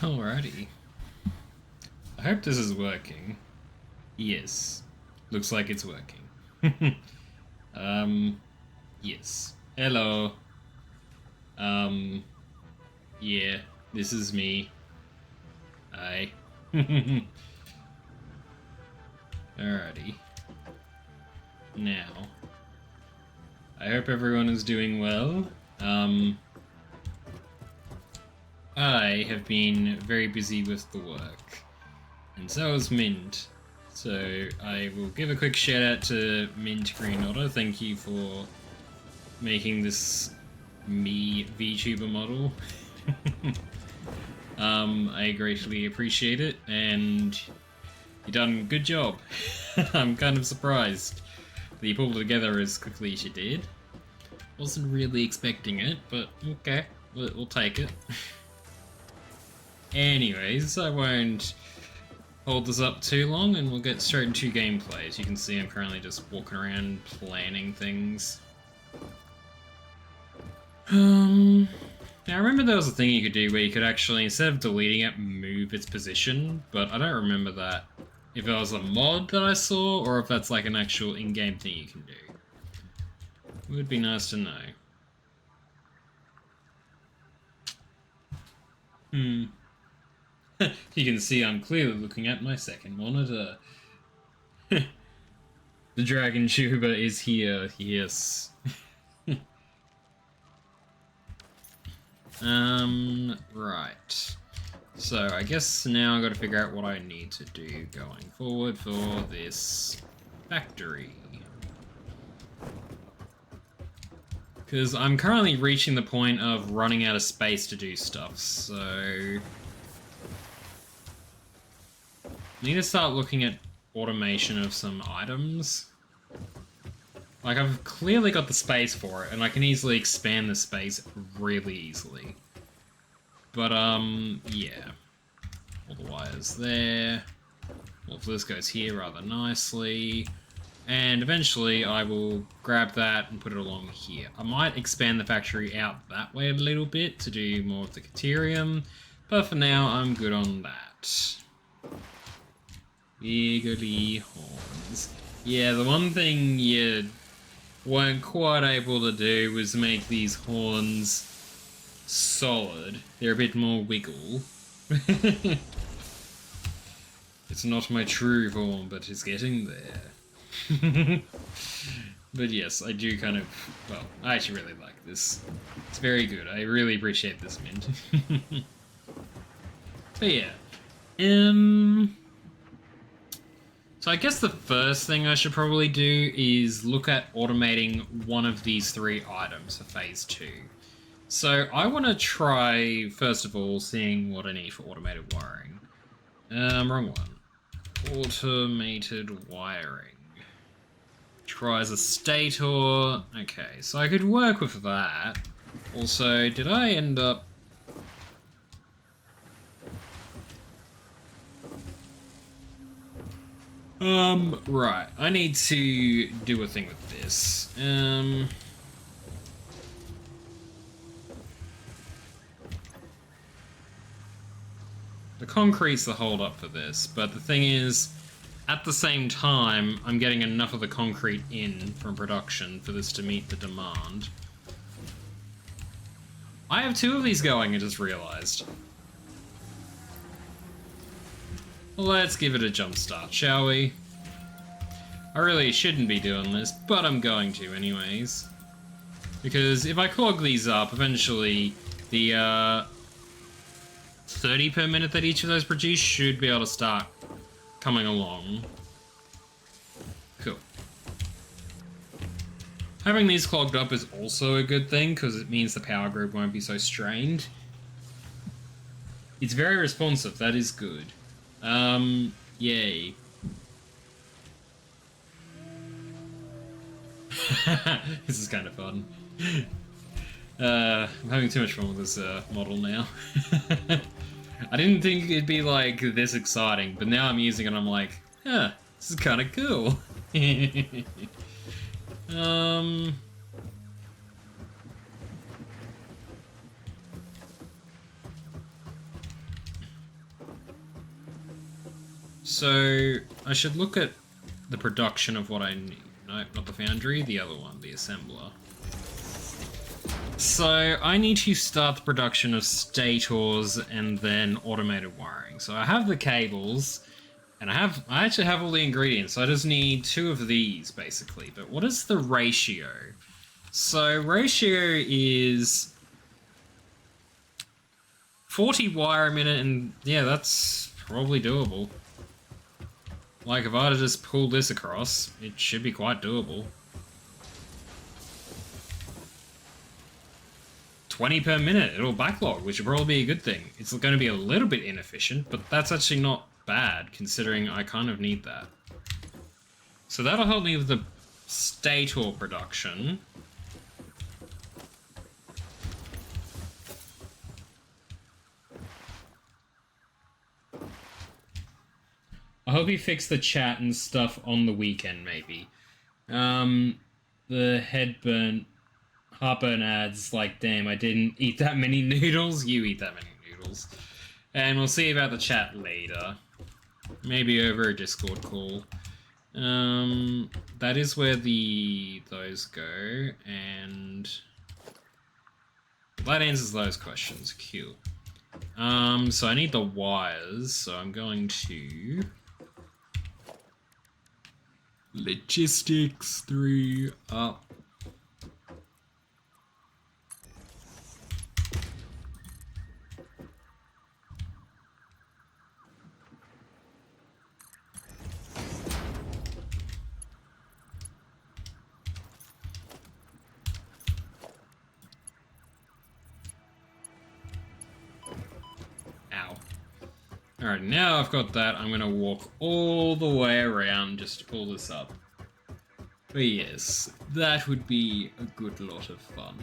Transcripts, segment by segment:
Alrighty. I hope this is working. Yes. Looks like it's working. Yes. Hello. Um, yeah, this is me. Hi. Alrighty. Now, I hope everyone is doing well. I have been very busy with the work, and so is Mint. So I will give a quick shout out to Mint Green Otter. Thank you for making this me VTuber model. I greatly appreciate it, and you done a good job. I'm kind of surprised that you pulled it together as quickly as you did. Wasn't really expecting it, but okay, we'll take it. Anyways, I won't hold this up too long, and we'll get straight into gameplay. As you can see, I'm currently just walking around planning things. Now I remember there was a thing you could do where you could actually, instead of deleting it, move its position, but I don't remember that. If it was a mod that I saw, or if that's like an actual in-game thing you can do. It would be nice to know. You can see I'm clearly looking at my second monitor. The Dragon Tuber is here, yes. Right. So I guess now I gotta figure out what I need to do going forward for this factory. Because I'm currently reaching the point of running out of space to do stuff, so I need to start looking at automation of some items. Like, I've clearly got the space for it, and I can easily expand the space really easily. But, yeah. All the wires there. All of this goes here rather nicely. And eventually I will grab that and put it along here. I might expand the factory out that way a little bit to do more of the Caterium, but for now I'm good on that. Eagerly horns. Yeah, the one thing you weren't quite able to do was make these horns solid. They're a bit more wiggle. It's not my true form, but it's getting there. But yes, I do kind of... Well, I actually really like this. It's very good. I really appreciate this mint. But yeah. So I guess the first thing I should probably do is look at automating one of these three items for phase 2. So I want to try, first of all, seeing what I need for automated wiring. Wrong one. Automated wiring. Tries a stator. Okay, so I could work with that. Also, did I end up... Right. I need to do a thing with this. The concrete's the hold up for this, but the thing is, at the same time, I'm getting enough of the concrete in from production for this to meet the demand. I have 2 of these going, I just realized. Let's give it a jump start, shall we? I really shouldn't be doing this, but I'm going to anyways. Because if I clog these up, eventually the 30 per minute that each of those produce should be able to start coming along. Cool. Having these clogged up is also a good thing, because it means the power grid won't be so strained. It's very responsive, that is good. Yay. This is kind of fun. I'm having too much fun with this model now. I didn't think it'd be like this exciting, but now I'm using it and I'm like, huh, this is kind of cool. So I should look at the production of what I need. No, not the foundry, the other one, the assembler. So I need to start the production of stators and then automated wiring. So I have the cables, and I actually have all the ingredients. So I just need 2 of these basically. But what is the ratio? So ratio is 40 wire a minute, and yeah, that's probably doable. Like, if I had to just pull this across, it should be quite doable. 20 per minute, it'll backlog, which will probably be a good thing. It's going to be a little bit inefficient, but that's actually not bad, considering I kind of need that. So that'll help me with the stator production. I hope you fix the chat and stuff on the weekend, maybe. The heartburn ads, like, damn, I didn't eat that many noodles. You eat that many noodles. And we'll see about the chat later. Maybe over a Discord call. That is where those go, and that answers those questions. Cool. So I need the wires, so I'm going to logistics 3 up. Alright, now I've got that, I'm going to walk all the way around just to pull this up. But yes, that would be a good lot of fun.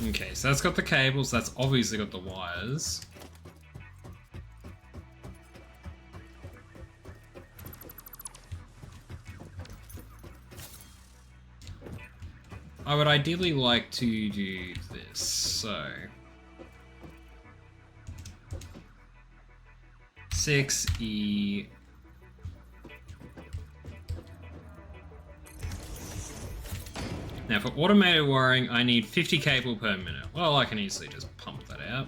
Okay, so that's got the cables, that's obviously got the wires. I would ideally like to do this, so 6E. Now for automated wiring, I need 50 cable per minute. Well, I can easily just pump that out.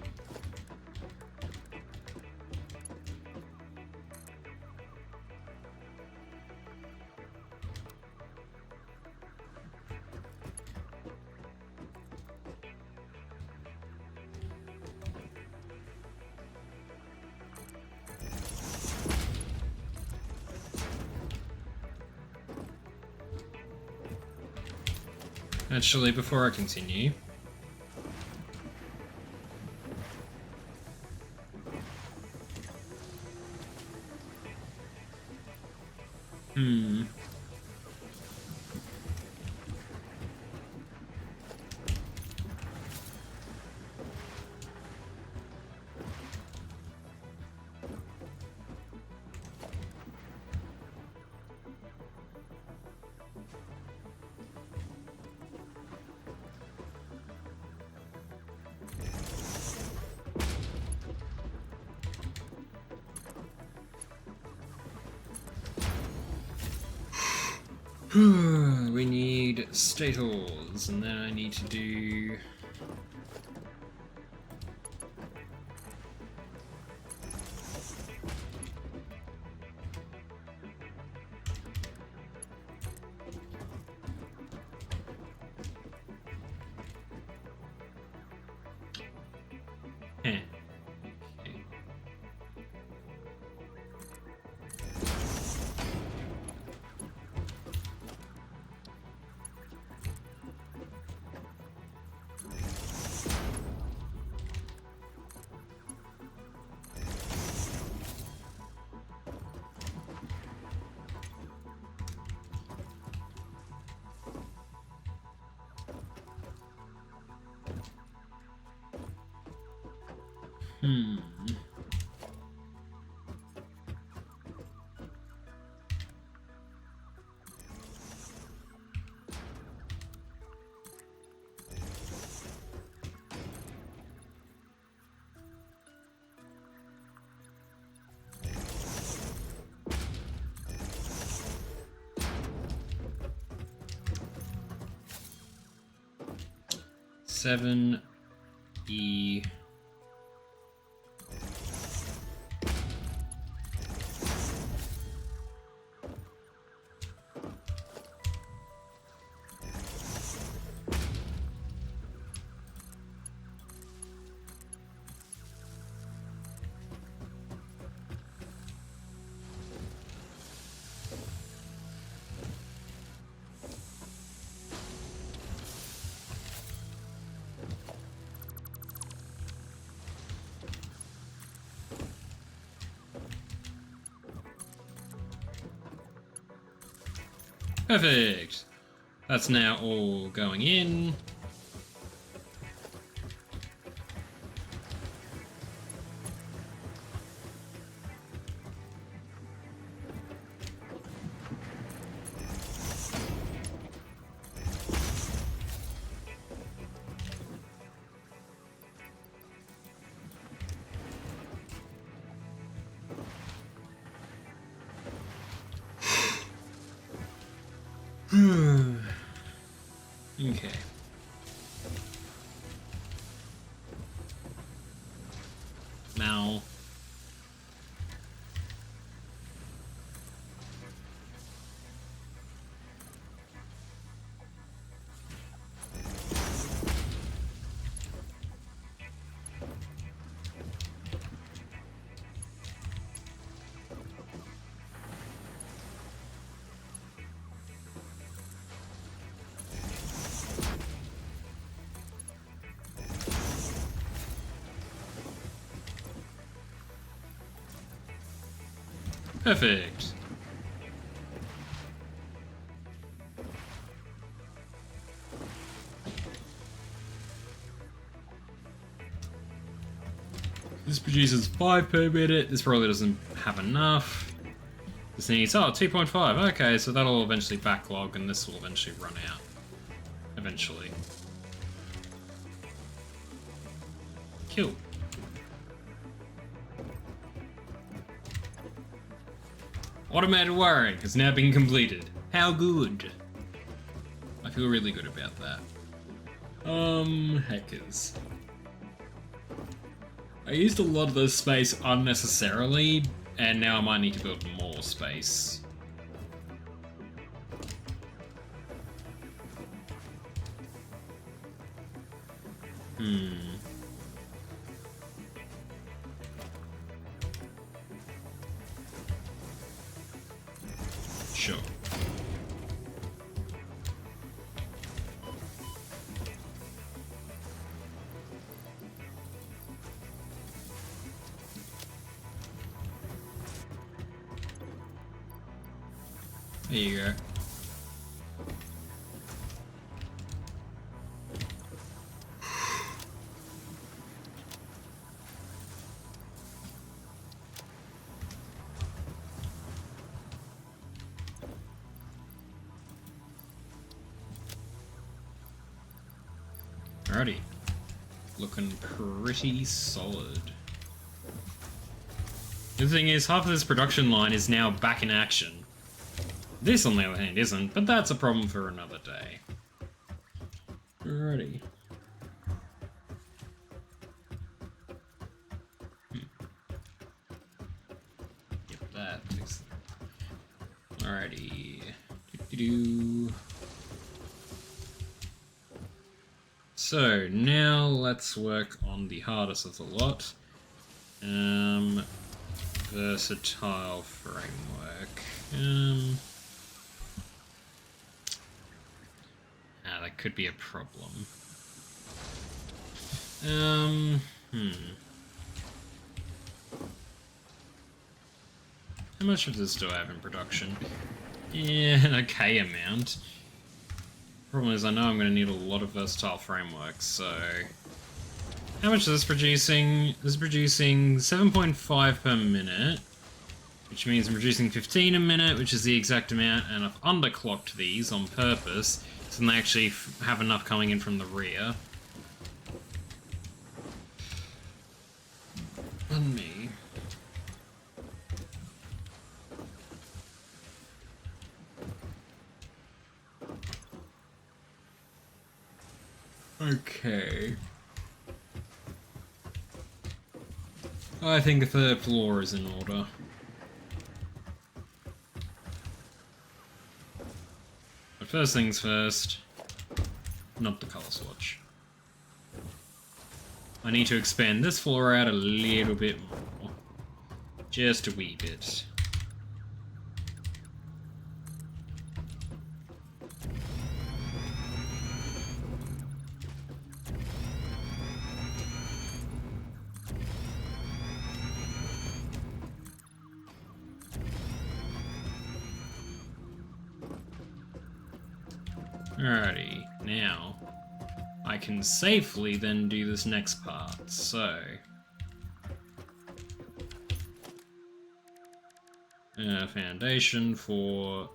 Actually, before I continue, we need stators, and then I need to do... Hmm. Seven E. Perfect. That's now all going in. Okay. Now. Perfect. This produces 5 per minute. This probably doesn't have enough. This needs, 2.5. Okay, so that'll eventually backlog and this will eventually run out. Eventually. Kill. Automated wiring has now been completed. How good? I feel really good about that. Hackers. I used a lot of this space unnecessarily, and now I might need to build more space. Sure. There you go. Alrighty. Looking pretty solid. The thing is, half of this production line is now back in action. This, on the other hand, isn't, but that's a problem for another day. Alrighty. Get that. Fix that. Alrighty. Do-do-do. So, now let's work on the hardest of the lot. Versatile framework. That could be a problem. How much of this do I have in production? Yeah, an okay amount. Problem is, I know I'm going to need a lot of versatile frameworks, so... How much is this producing? This is producing 7.5 per minute, which means I'm producing 15 a minute, which is the exact amount, and I've underclocked these on purpose, so they actually have enough coming in from the rear. On me. Okay. I think the third floor is in order. But first things first, not the color swatch. I need to expand this floor out a little bit more. Just a wee bit. Alrighty, now I can safely then do this next part, so... foundation for...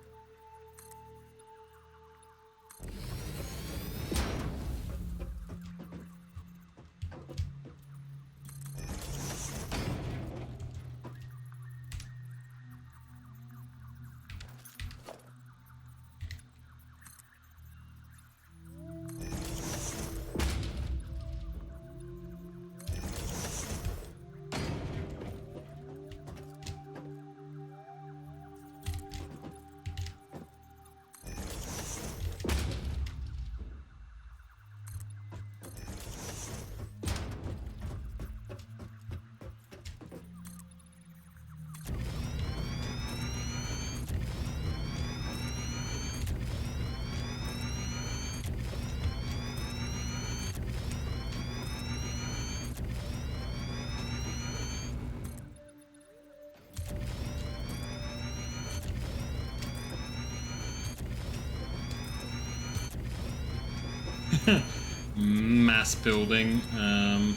mass building. I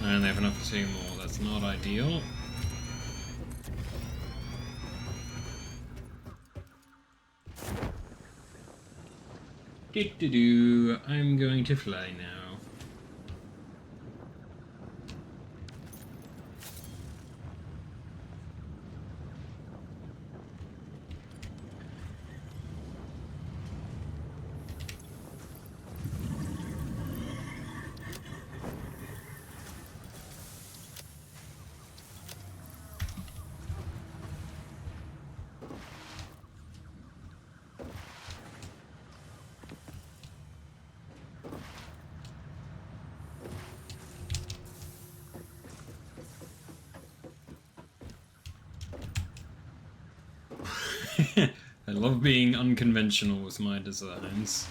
only have enough for 2 more. That's not ideal. I'm going to fly now. I love being unconventional with my designs.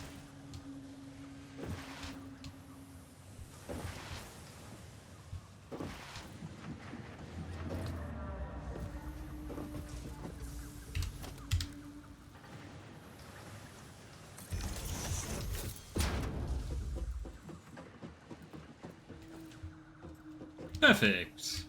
Perfect.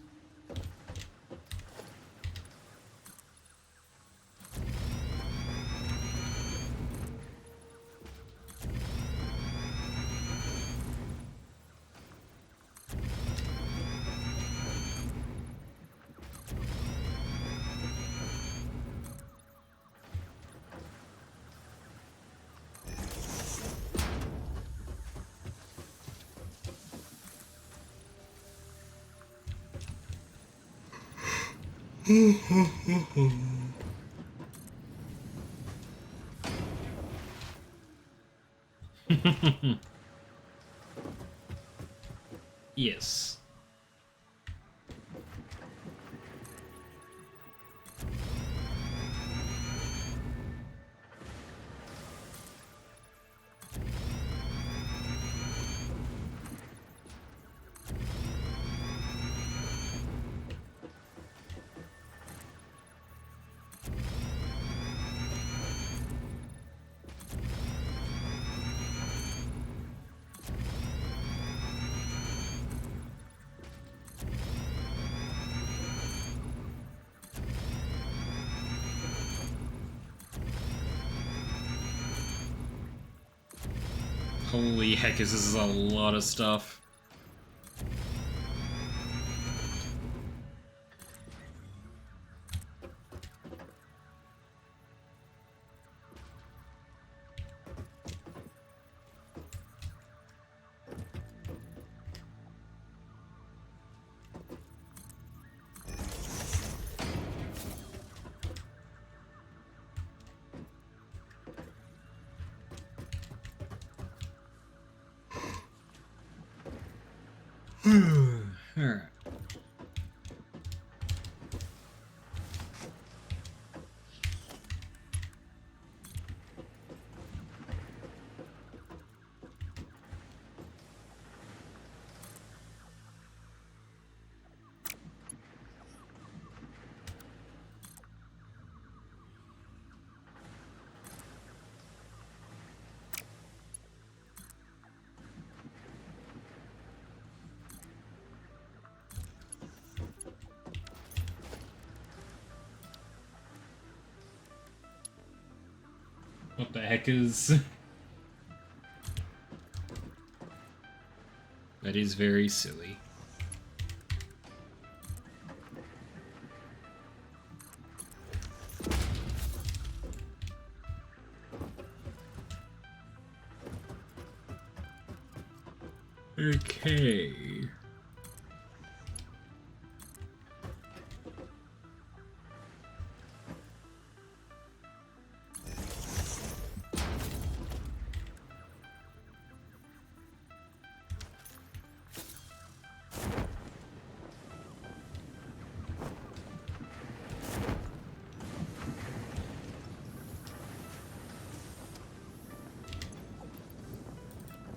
Yes. Holy heck, this is a lot of stuff. Alright. What the heck is... That is very silly. Okay.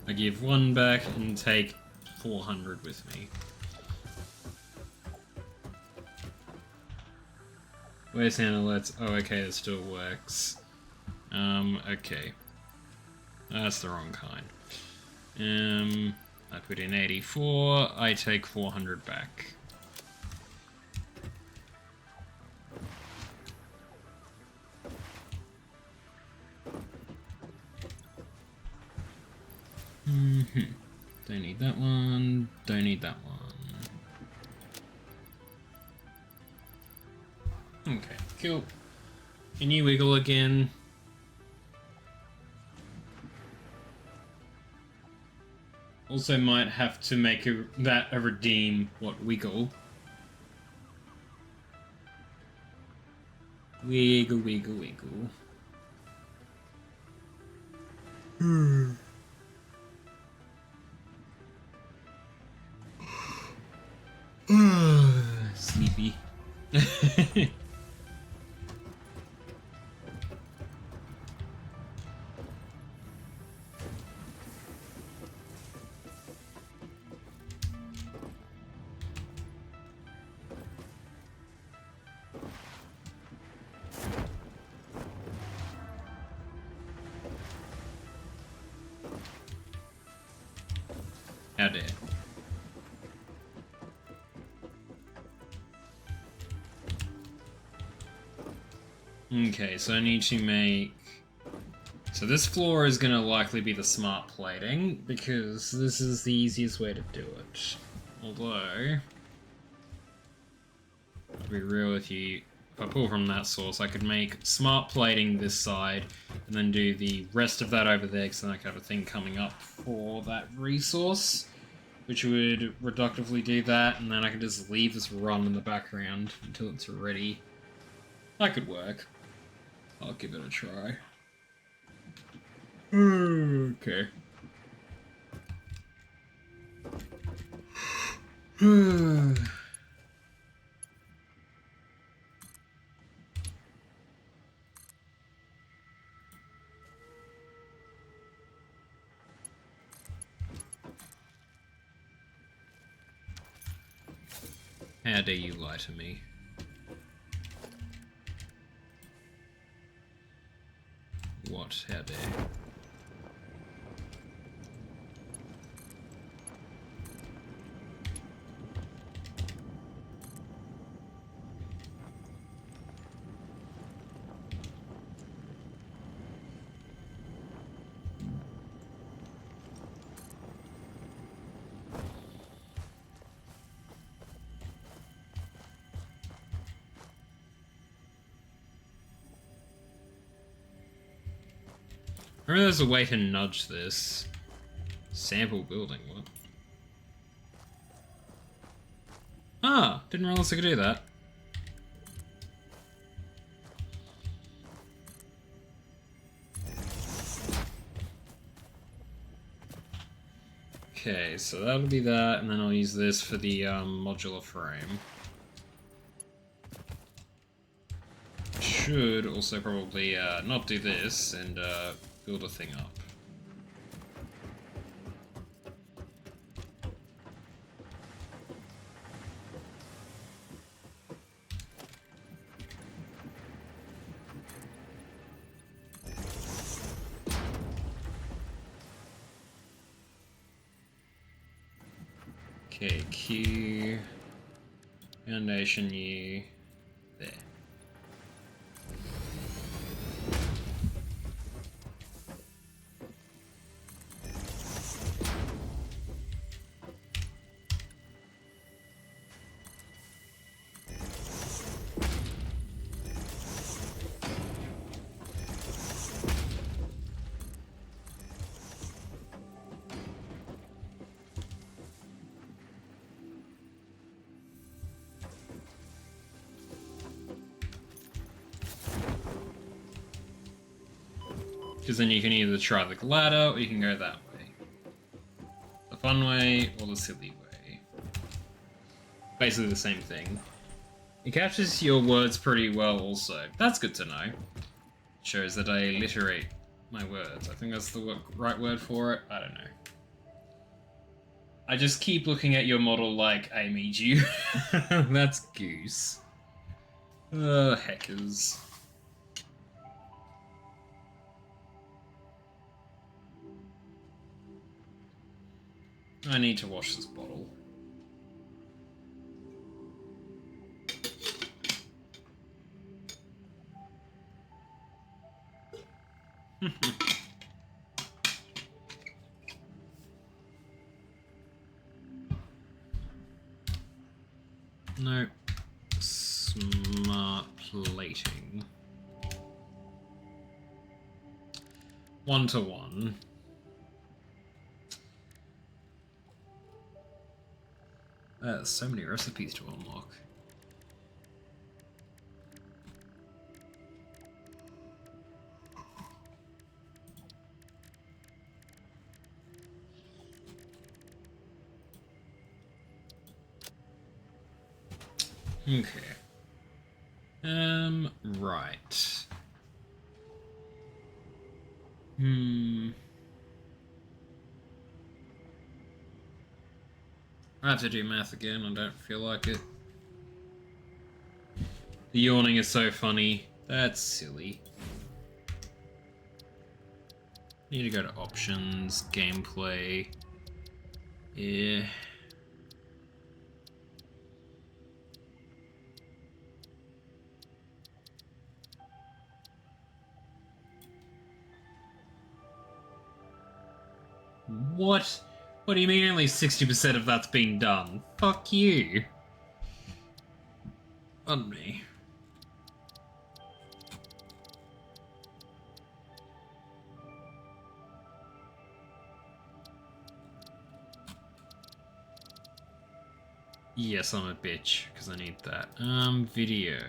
I give one back and take 400 with me. Where's Analytes? Oh, okay, it still works. Okay. That's the wrong kind. I put in 84, I take 400 back. Don't need that one, don't need that one. Okay, cool. Can you wiggle again? Also might have to make that a redeem, what, wiggle? Wiggle, wiggle, wiggle. Sleepy. How dare. Okay, so I need to make... So this floor is going to likely be the smart plating, because this is the easiest way to do it. Although... To be real with you, if I pull from that source, I could make smart plating this side, and then do the rest of that over there, because then I could have a thing coming up for that resource, which would reductively do that, and then I could just leave this run in the background until it's ready. That could work. I'll give it a try. Okay. How dare you lie to me? What? How dare? remember there's a way to nudge this. Sample building, what? Ah, didn't realize I could do that. Okay, so that'll be that, and then I'll use this for the modular frame. Should also probably not do this and build a thing up. Okay, Q, foundation U, there. Because then you can either try the ladder or you can go that way. The fun way or the silly way. Basically the same thing. It captures your words pretty well also. That's good to know. Shows that I alliterate my words. I think that's the right word for it. I don't know. I just keep looking at your model like I made you. That's goose. Heckers. I need to wash this bottle. No. Smart plating. 1-to-1. So many recipes to unlock. Okay. Right. I have to do math again, I don't feel like it. The yawning is so funny. That's silly. Need to go to options, gameplay. Yeah. What? What do you mean only 60% of that's been done? Fuck you. On me. Yes, I'm a bitch, because I need that. Video.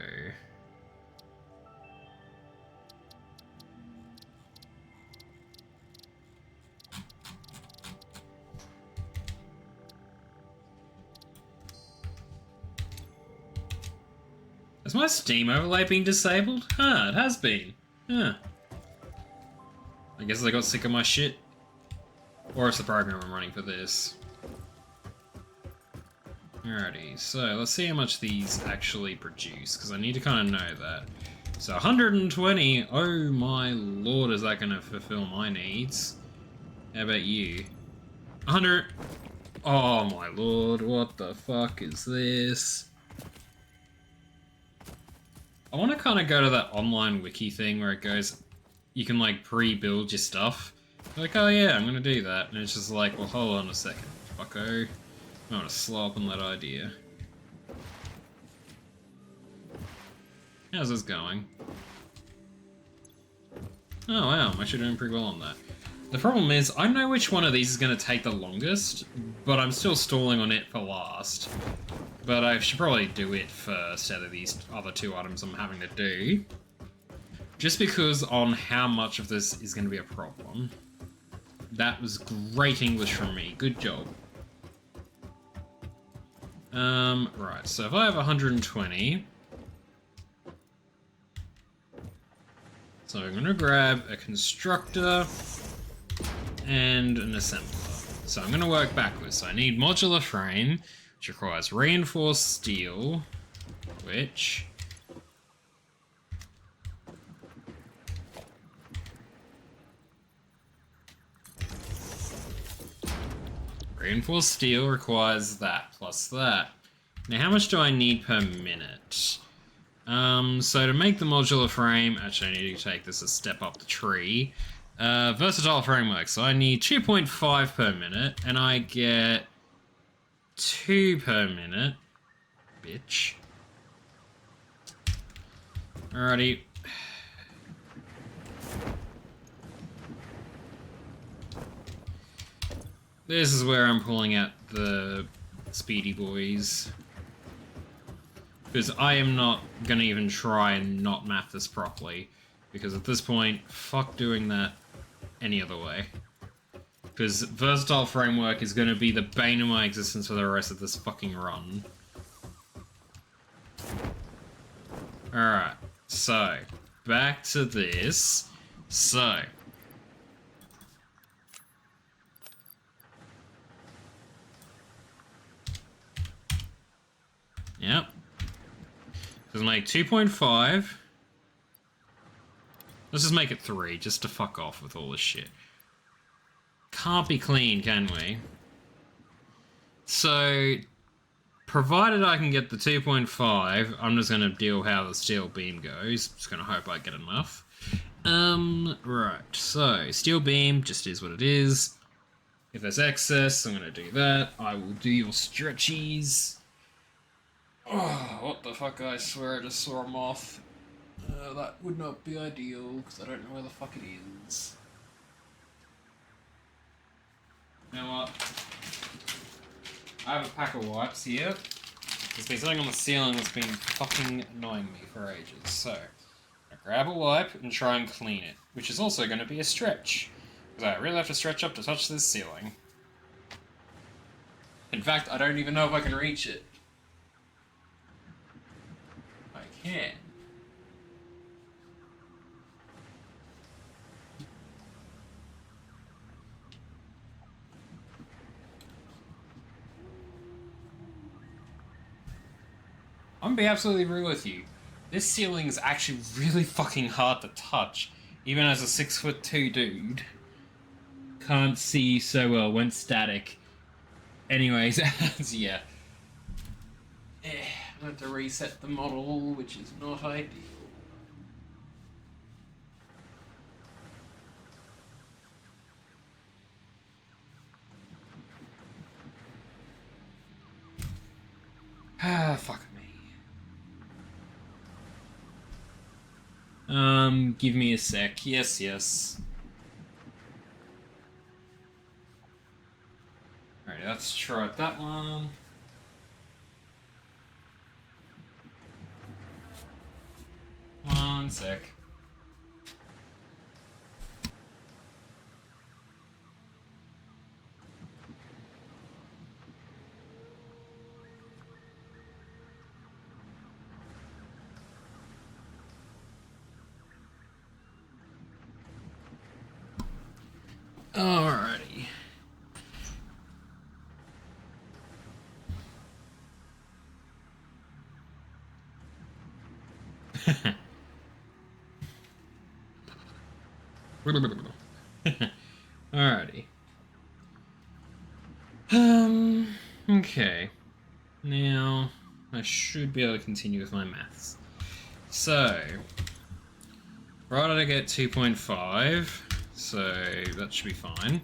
Has my Steam overlay been disabled? Huh, it has been. Huh. I guess I got sick of my shit. Or it's the program I'm running for this. Alrighty, so let's see how much these actually produce, because I need to kind of know that. So 120, oh my lord, is that going to fulfill my needs? How about you? 100, oh my lord, what the fuck is this? I want to kind of go to that online wiki thing where it goes, you can like pre-build your stuff. Like, oh yeah, I'm going to do that. And it's just like, well, hold on a second, fucko. I want to slow up on that idea. How's this going? Oh wow, I'm actually doing pretty well on that. The problem is, I know which one of these is going to take the longest, but I'm still stalling on it for last. But I should probably do it first out of these other two items I'm having to do. Just because on how much of this is going to be a problem. That was great English from me. Good job. Right, so if I have 120... So I'm going to grab a constructor and an assembler. So I'm going to work backwards. So I need modular frame, which requires reinforced steel, which... Reinforced steel requires that, plus that. Now, how much do I need per minute? So to make the modular frame, actually I need to take this a step up the tree. Versatile framework, so I need 2.5 per minute, and I get 2 per minute. Bitch. Alrighty. This is where I'm pulling out the speedy boys. Because I am not going to even try and not math this properly. Because at this point, fuck doing that any other way. Because Versatile Framework is going to be the bane of my existence for the rest of this fucking run. Alright, so, back to this. So... Yep. Let's make 2.5. Let's just make it 3, just to fuck off with all this shit. Can't be clean, can we? So, provided I can get the 2.5, I'm just gonna deal how the steel beam goes. Just gonna hope I get enough. Right. So, steel beam just is what it is. If there's excess, I'm gonna do that. I will do your stretchies. Oh, what the fuck, I swear I just saw a moth. That would not be ideal, because I don't know where the fuck it is. You know what? I have a pack of wipes here. There's been something on the ceiling that's been fucking annoying me for ages. So, I grab a wipe and try and clean it, which is also going to be a stretch. Because I really have to stretch up to touch this ceiling. In fact, I don't even know if I can reach it. I can. I'm gonna be absolutely real with you. This ceiling is actually really fucking hard to touch, even as a 6'2" dude. Can't see so well, went static. Anyways, yeah. I have to reset the model, which is not ideal. Ah, fuck me. Give me a sec. Yes, yes. Alright, let's try that one. One sec. Alrighty. Alrighty. Okay. Now, I should be able to continue with my maths. So, right, I get 2.5, so that should be fine.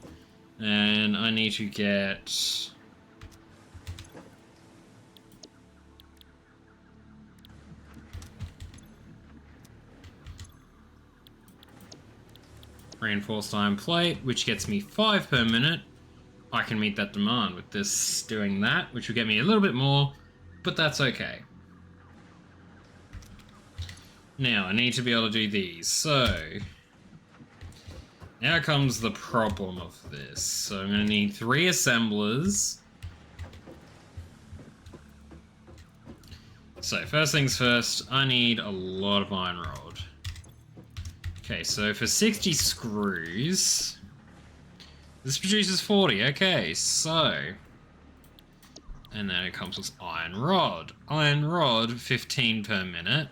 And I need to get... Reinforced iron plate, which gets me 5 per minute. I can meet that demand with this doing that, which will get me a little bit more, but that's okay. Now, I need to be able to do these, so... Now comes the problem of this. So I'm going to need 3 assemblers. So first things first, I need a lot of iron rod. Okay, so for 60 screws, this produces 40. Okay, so... And then it comes with iron rod. Iron rod, 15 per minute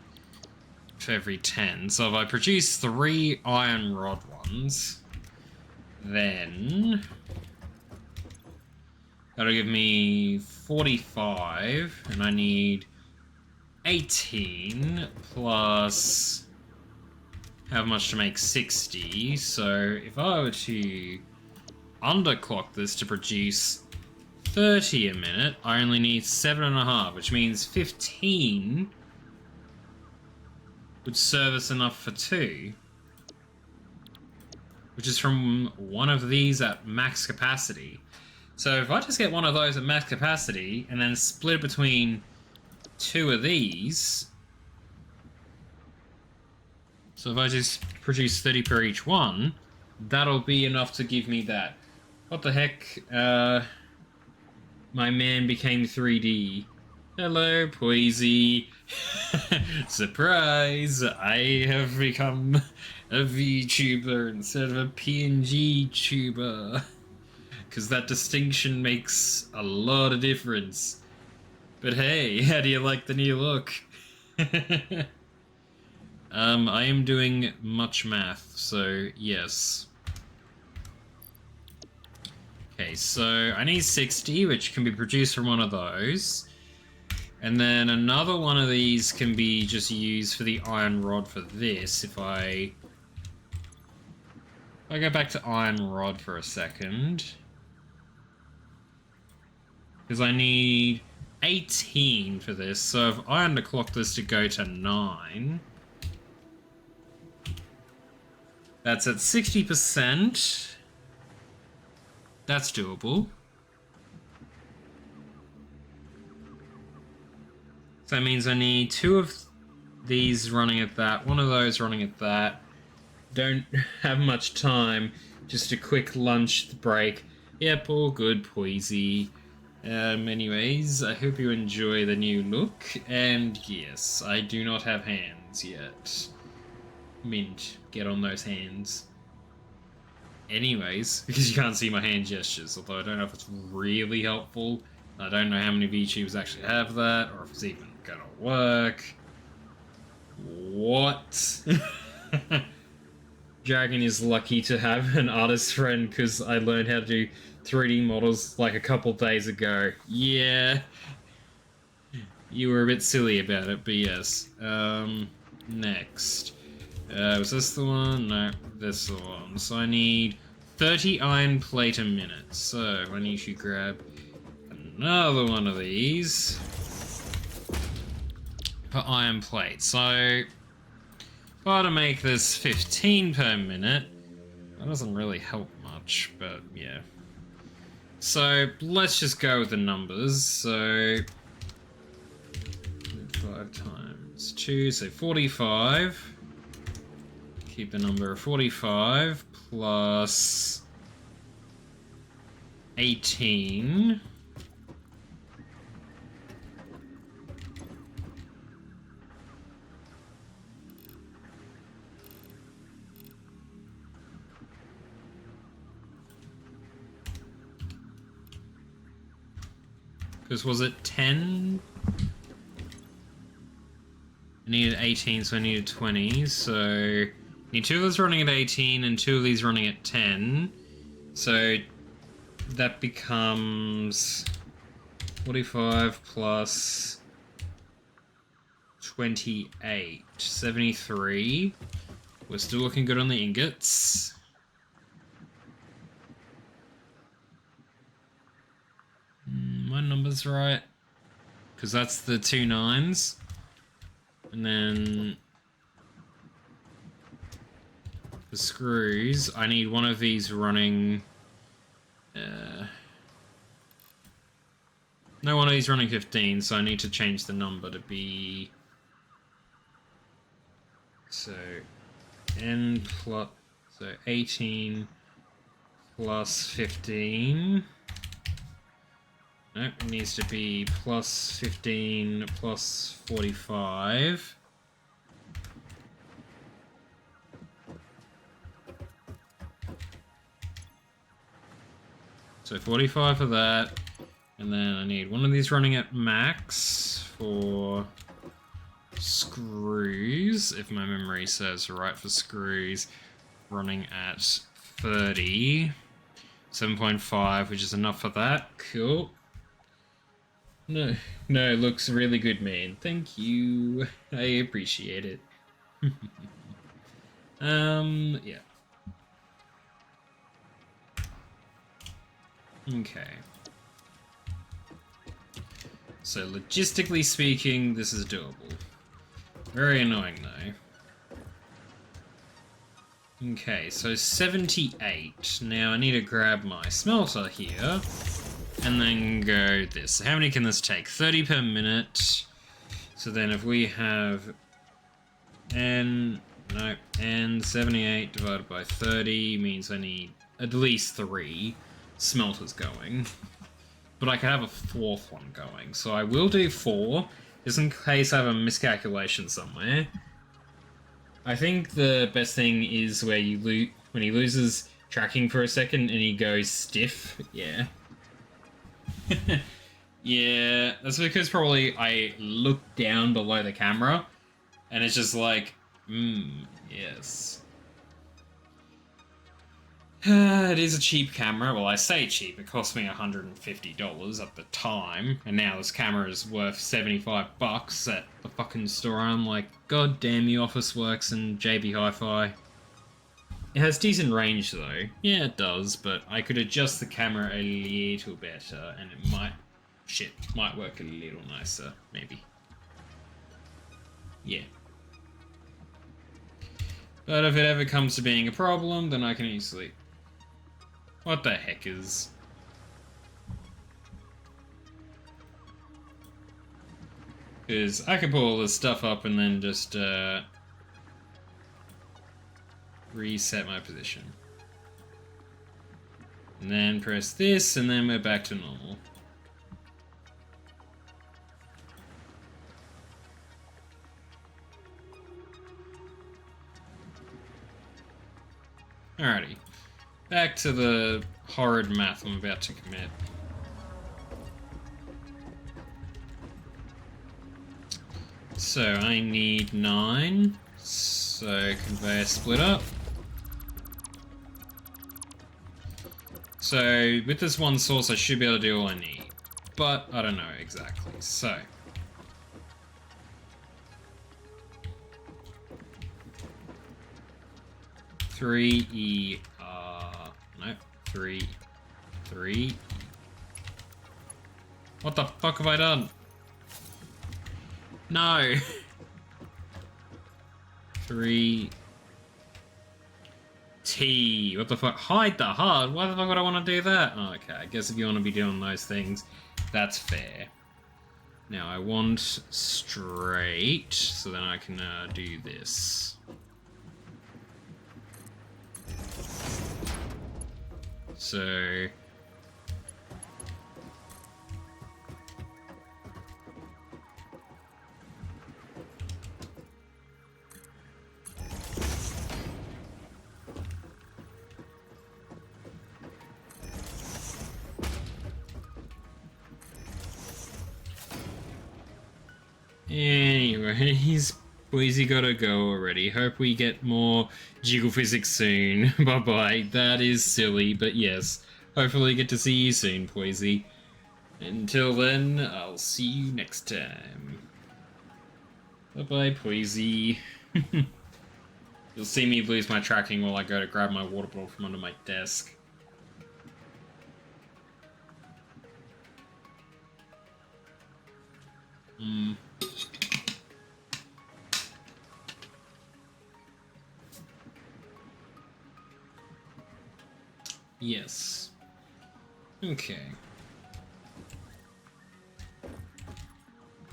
for every 10. So if I produce 3 iron rod ones, then that'll give me 45, and I need 18 plus how much to make 60. So if I were to underclock this to produce 30 a minute, I only need 7.5, which means 15 would service enough for 2, which is from one of these at max capacity. So if I just get one of those at max capacity and then split it between 2 of these, so if I just produce 30 per each one, that'll be enough to give me that. What the heck? My man became 3D. Hello, Poisey. Surprise! I have become a VTuber instead of a PNG tuber. Because that distinction makes a lot of difference. But hey, how do you like the new look? I am doing much math, so yes. Okay, so I need 60, which can be produced from one of those. And then another one of these can be just used for the iron rod for this. If I go back to iron rod for a second. Because I need 18 for this, so if I underclock this to go to 9... That's at 60%. That's doable. So that means I need 2 of these running at that, 1 of those running at that. Don't have much time. Just a quick lunch break. Yep, all good, Poisey. Anyways, I hope you enjoy the new look. And yes, I do not have hands yet. Mint, get on those hands. Anyways, because you can't see my hand gestures, although I don't know if it's really helpful. I don't know how many VTubers actually have that, or if it's even gonna work. What? Dragon is lucky to have an artist friend because I learned how to do 3D models like a couple days ago. Yeah. You were a bit silly about it, but yes. Next. Was this the one? No, this is the one. So I need 30 iron plate a minute. So I need to grab another one of these for iron plate. So if I were to make this 15 per minute, that doesn't really help much, but yeah. So let's just go with the numbers. So 5 times 2, so 45. Keep the number of 45 plus 18. Because was it 10? I needed 18, so I needed 20. So I need 2 of those running at 18 and 2 of these running at 10. So that becomes 45 plus 28. 73. We're still looking good on the ingots. My number's right. Because that's the 2 9s. And then for screws, I need one of these running... no, one of these running 15, so I need to change the number to be... So, n plus... So, 18 plus 15... Nope, it needs to be plus 15 plus 45. So 45 for that. And then I need one of these running at max for screws, if my memory serves right for screws, running at 30. 7.5, which is enough for that. Cool. No, it looks really good, man. Thank you. I appreciate it. Yeah. Okay. So logistically speaking, this is doable. Very annoying though. Okay, so 78. Now I need to grab my smelter here. And then go this. How many can this take? 30 per minute. So then if we have n 78 divided by 30 means I need at least 3 smelters going. But I could have a 4th one going. So I will do 4, just in case I have a miscalculation somewhere. I think the best thing is where you when he loses tracking for a second and he goes stiff. Yeah. Yeah, that's because probably I look down below the camera and it's just like, yes. It is a cheap camera. Well, I say cheap, it cost me $150 at the time, and now this camera is worth 75 bucks at the fucking store. I'm like, god damn you, Officeworks and JB Hi-Fi. It has decent range though. Yeah, it does, but I could adjust the camera a little better and it might work a little nicer, maybe. Yeah. But if it ever comes to being a problem, then I can easily... What the heck is... Because I can pull all this stuff up and then just, reset my position. And then press this, and then we're back to normal. Alrighty. Back to the horrid math I'm about to commit. So I need 9. So conveyor split up. So with this one source I should be able to do all I need. But I don't know exactly. So 3 3. What the fuck have I done? No. 3 T. What the fuck? Hide the HUD? Why the fuck would I want to do that? Oh, okay, I guess if you want to be doing those things, that's fair. Now I want straight, so then I can do this. So... Anyways, Boise gotta go already. Hope we get more jiggle physics soon. Bye-bye. That is silly, but yes. Hopefully get to see you soon, Boise. Until then, I'll see you next time. Bye-bye, Boise. You'll see me lose my tracking while I go to grab my water bottle from under my desk. Yes. Okay.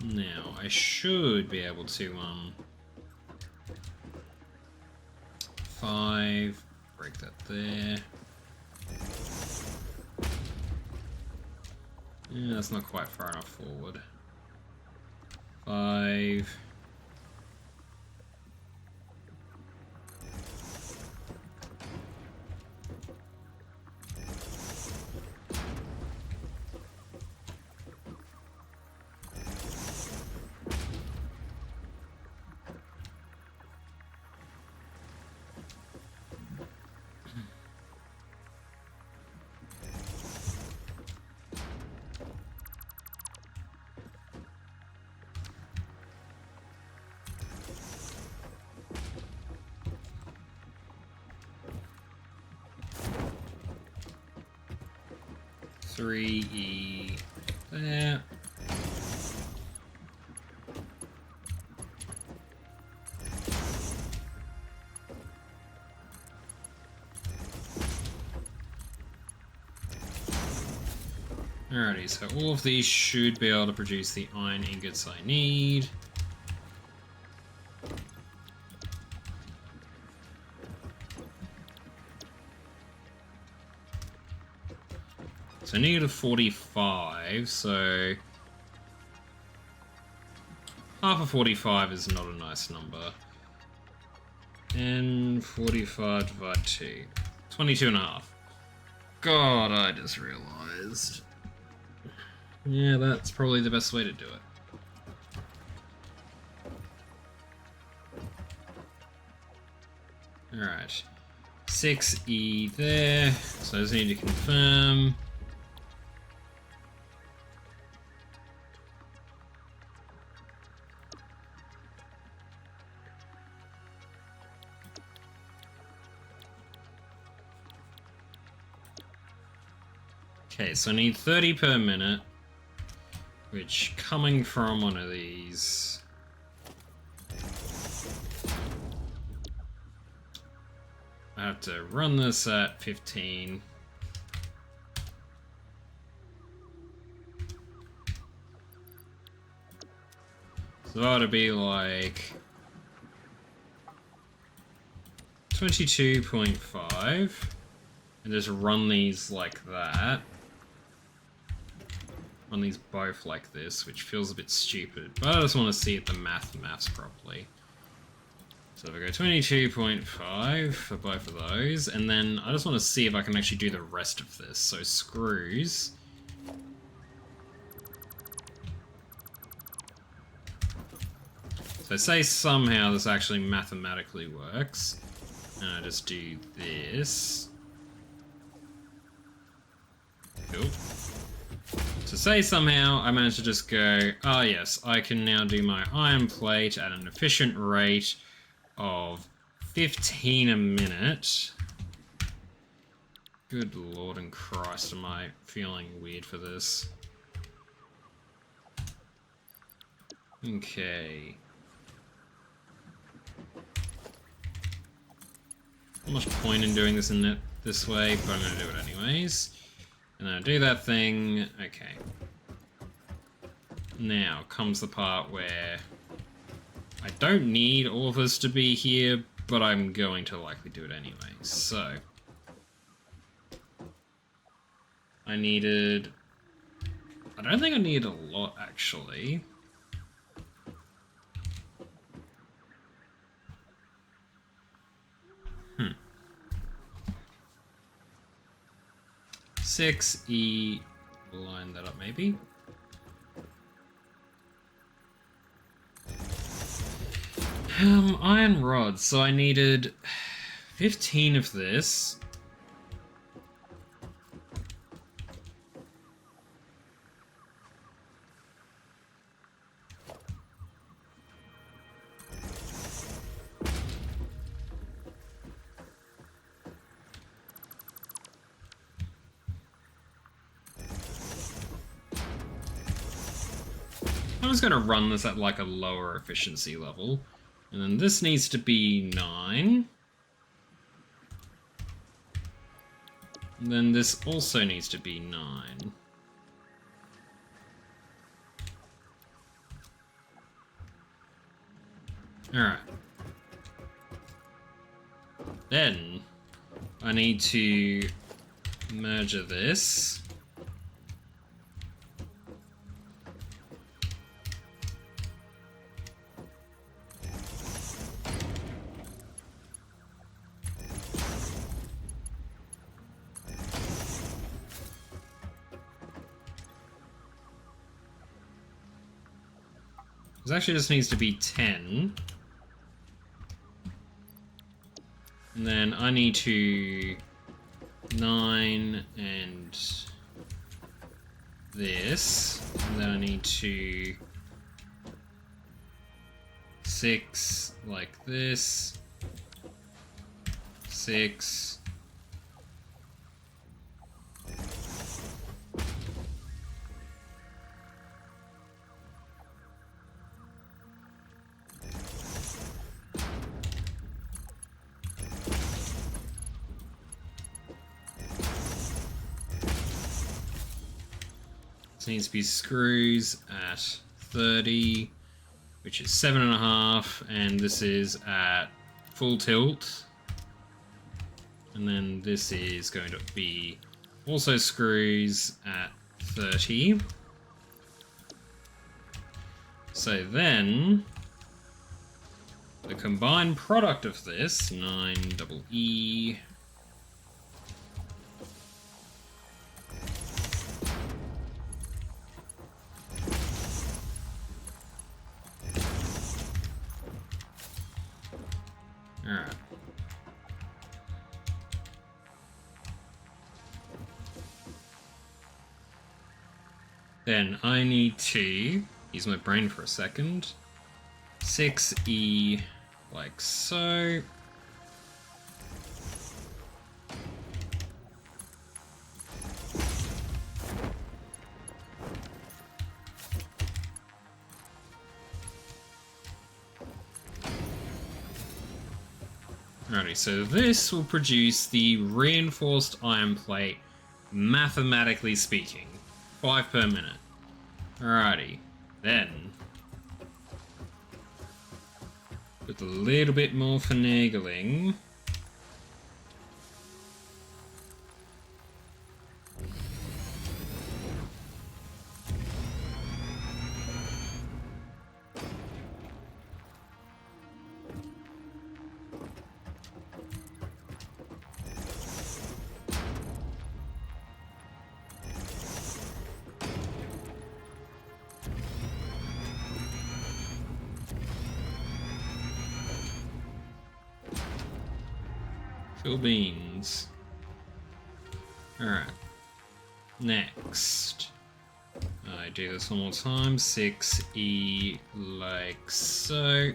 Now, I should be able to, 5, break that there. Yeah, that's not quite far enough forward. 5. Three E there. Alrighty, so all of these should be able to produce the iron ingots I need. So I need a 45, so half of 45 is not a nice number. And 45 divided 2. 22 and a half. God, I just realized. Yeah, that's probably the best way to do it. Alright. 6E there. So I just need to confirm. Okay, so I need 30 per minute, which coming from one of these... I have to run this at 15. So that would be like 22.5, and just run these like that. Run these both like this, which feels a bit stupid, but I just want to see if the maths properly. So if I go 22.5 for both of those, and then I just want to see if I can actually do the rest of this. So screws. So say somehow this actually mathematically works, and I just do this. Cool. So say somehow I managed to just go, ah yes, I can now do my iron plate at an efficient rate of 15 a minute. Good Lord and Christ, am I feeling weird for this? Okay. Not much point in doing this in this way, but I'm going to do it anyways. And then I do that thing. Okay. Now comes the part where I don't need all of us to be here, but I'm going to likely do it anyway. So I don't think I needed a lot actually. 6E, line that up maybe. Iron rods, so I needed 15 of this. I'm just going to run this at like a lower efficiency level. And then this needs to be 9. And then this also needs to be 9. Alright. Then I need to merge this. This actually just needs to be 10. And then I need to 9 and this. And then I need to 6 like this. 6. This needs to be screws at 30, which is 7.5, and this is at full tilt. And then this is going to be also screws at 30. So then the combined product of this, 9 double E. Alright. Then I need to use my brain for a second. 6E like so. Alrighty, so this will produce the reinforced iron plate, mathematically speaking. 5 per minute. Alrighty, then with a little bit more finagling. Fill beans. Alright. Next. I do this one more time. 6E like so.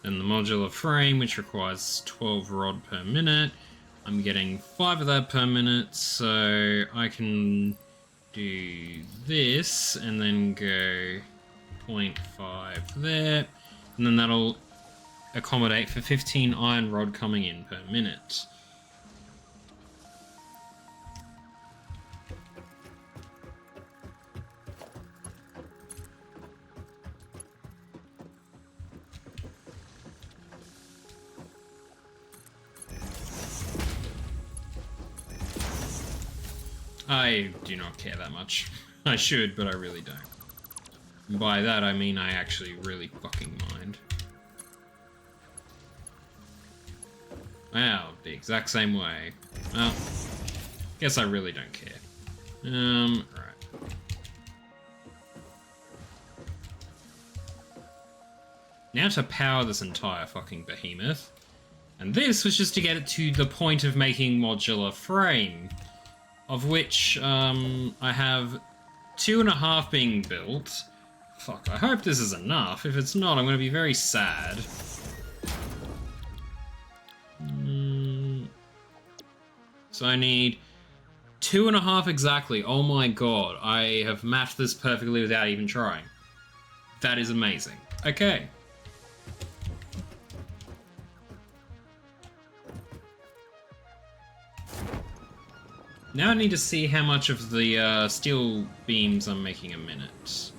And the modular frame, which requires 12 rod per minute. I'm getting 5 of that per minute, so I can do this and then go 0.5 there. And then that'll accommodate for 15 iron rod coming in per minute. I do not care that much. I should, but I really don't. And by that I mean I actually really fucking mind. Wow, the exact same way. Well, guess I really don't care. Right. Now to power this entire fucking behemoth. And this was just to get it to the point of making modular frame. of which I have 2.5 being built. Fuck, I hope this is enough. If it's not, I'm going to be very sad. So I need 2.5 exactly. Oh my god, I have matched this perfectly without even trying. That is amazing. Okay. Now I need to see how much of the steel beams I'm making a minute.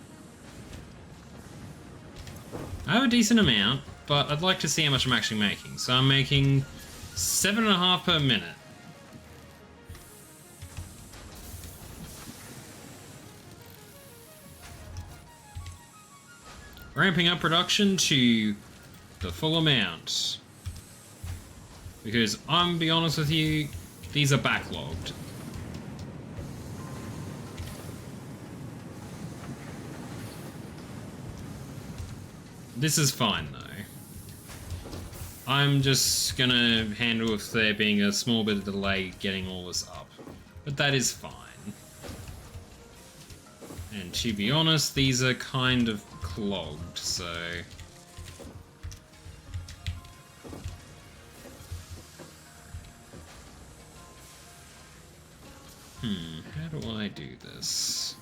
I have a decent amount, but I'd like to see how much I'm actually making. So I'm making 7.5 per minute. Ramping up production to the full amount. Because I'm be honest with you, these are backlogged. This is fine though. I'm just gonna handle if there being a small bit of delay getting all this up. But that is fine. And to be honest, these are kind of clogged, so... how do I do this?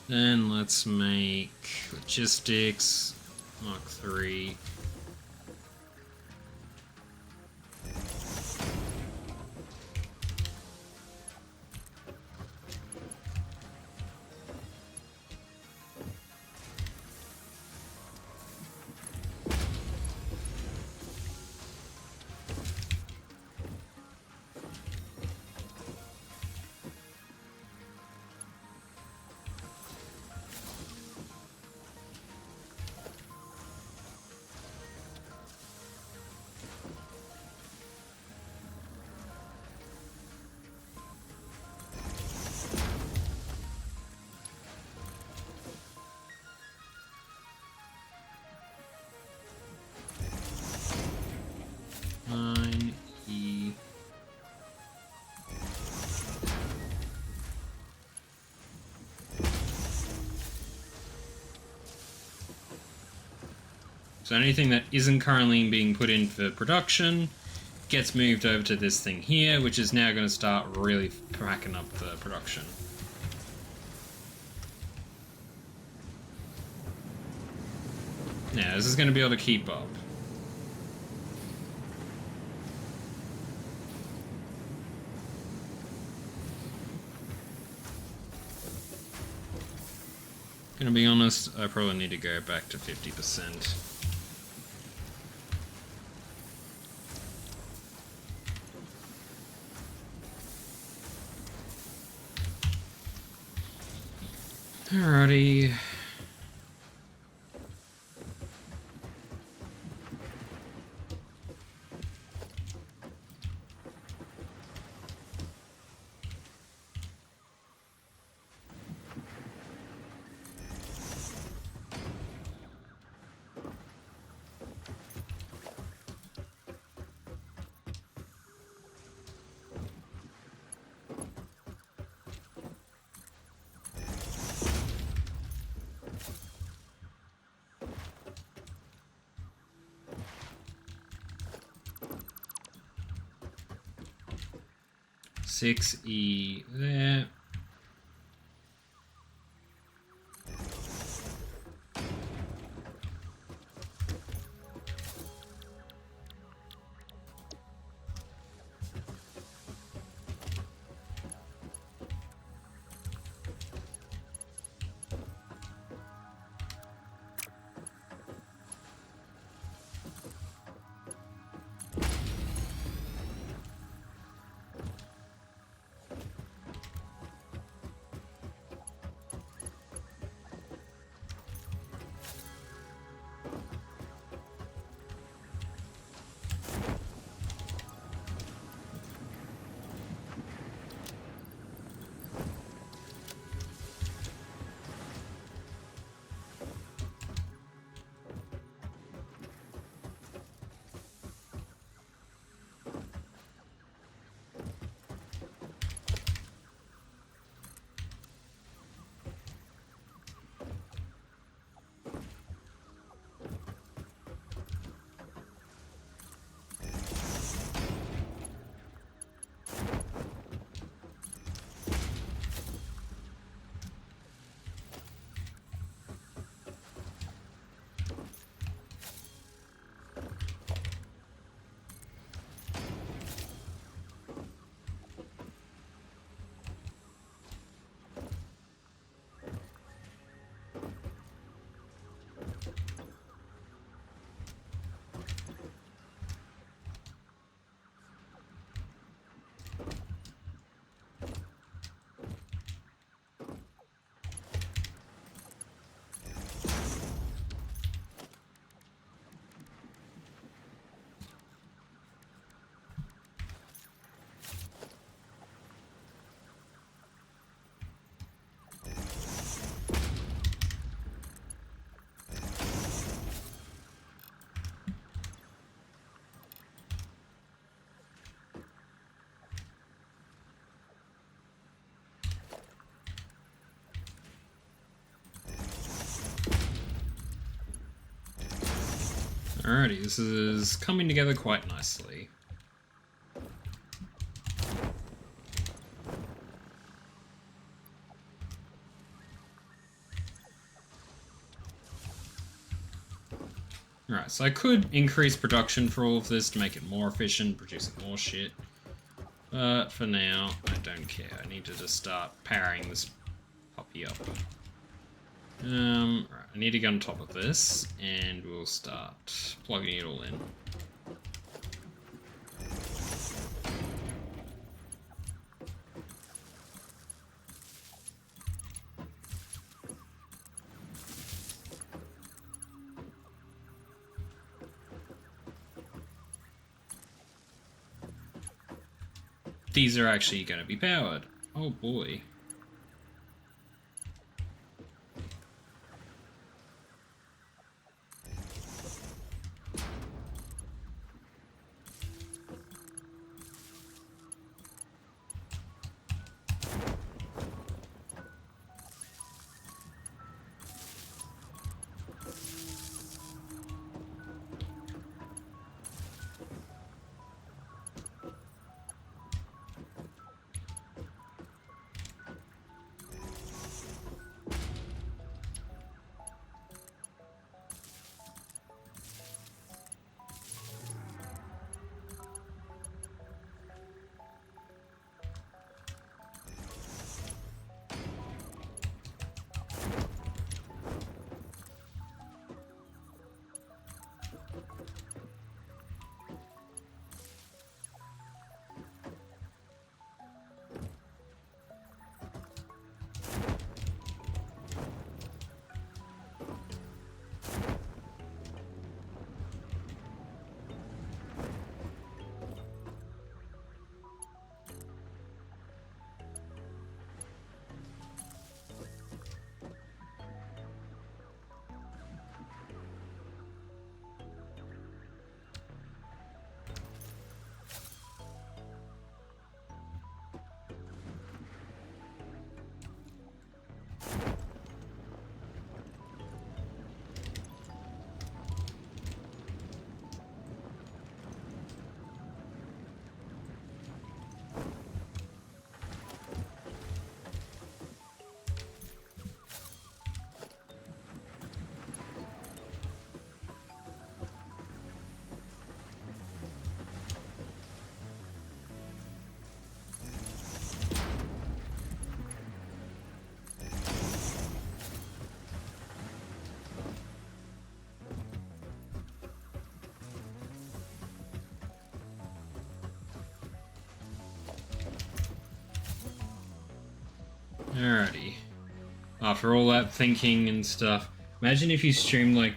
Then let's make logistics, Mark 3. So anything that isn't currently being put in for production gets moved over to this thing here, which is now going to start really cracking up the production. Now, this is going to be able to keep up. Gonna be honest, I probably need to go back to 50%. Alrighty. Six E there. Alrighty, this is coming together quite nicely. Alright, so I could increase production for all of this to make it more efficient, producing more shit. But for now, I don't care. I need to just start powering this puppy up. Right, I need to get on top of this, and we'll start plugging it all in. These are actually going to be powered. Oh boy. Alrighty. After all that thinking and stuff, imagine if you streamed like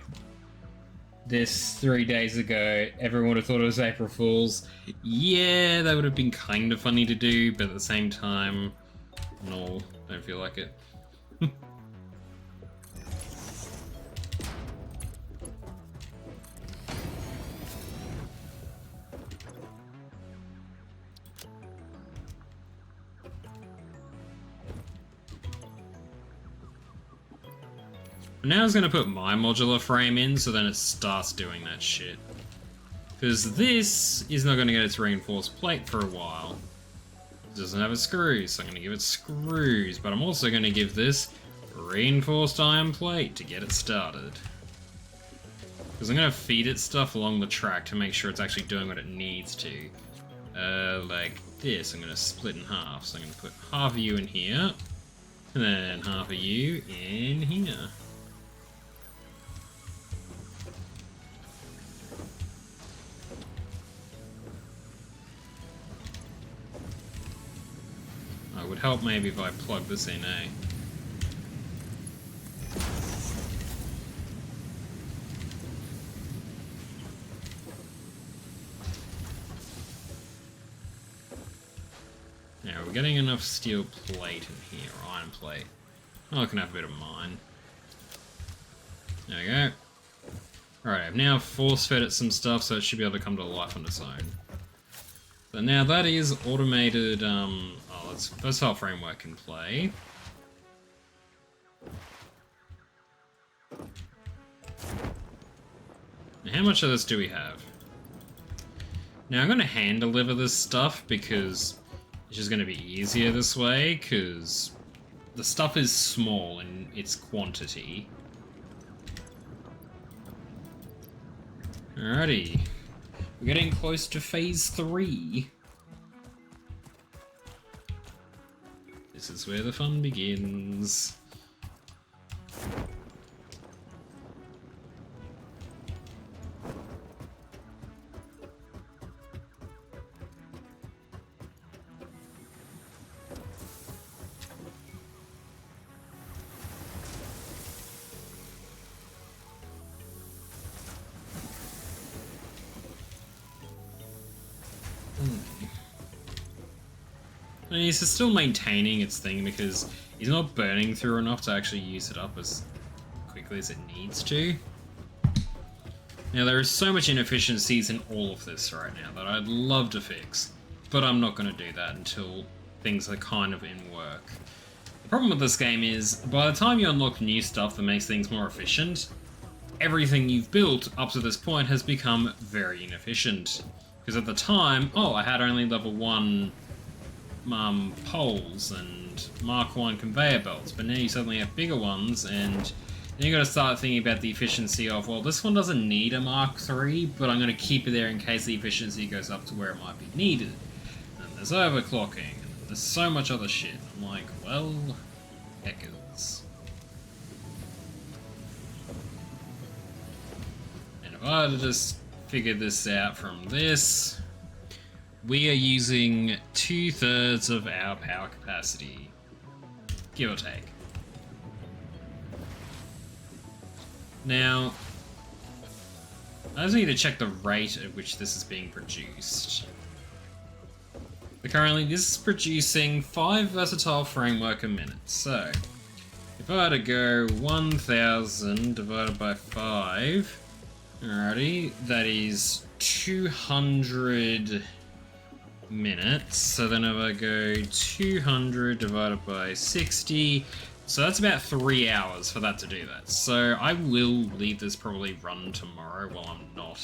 this 3 days ago, everyone would have thought it was April Fool's. Yeah, that would have been kind of funny to do, but at the same time, no, don't feel like it. Now I was going to put my modular frame in, so then it starts doing that shit. Because this is not going to get its reinforced plate for a while. It doesn't have a screws, so I'm going to give it screws, but I'm also going to give this reinforced iron plate to get it started. Because I'm going to feed it stuff along the track to make sure it's actually doing what it needs to. Like this, I'm going to split in half. So I'm going to put half of you in here, and then half of you in here. It would help maybe if I plug this in, eh? Now we're getting enough steel plate in here, or iron plate. Oh, I can have a bit of mine. There we go. Alright, I've now force-fed it some stuff, so it should be able to come to life on its own. So now that is automated, let's versatile framework in play. How much of this do we have? Now I'm going to hand deliver this stuff because it's just going to be easier this way, because the stuff is small in its quantity. Alrighty. We're getting close to phase 3. This is where the fun begins. And he's still maintaining its thing because he's not burning through enough to actually use it up as quickly as it needs to. Now, there is so much inefficiencies in all of this right now that I'd love to fix, but I'm not going to do that until things are kind of in work. The problem with this game is, by the time you unlock new stuff that makes things more efficient, everything you've built up to this point has become very inefficient. Because at the time, oh, I had only level 1 poles and Mark 1 conveyor belts, but now you suddenly have bigger ones, and then you got to start thinking about the efficiency of, well, this one doesn't need a Mark 3, but I'm going to keep it there in case the efficiency goes up to where it might be needed. And there's overclocking, and there's so much other shit. I'm like, well, heckers. And if I had to just figure this out from this, we are using 2/3 of our power capacity, give or take. Now, I just need to check the rate at which this is being produced. But currently, this is producing 5 versatile framework a minute. So, if I had to go 1,000 divided by 5, alrighty, that is 200 minutes. So then if I go 200 divided by 60, so that's about 3 hours for that to do that. So I will leave this probably run tomorrow while I'm not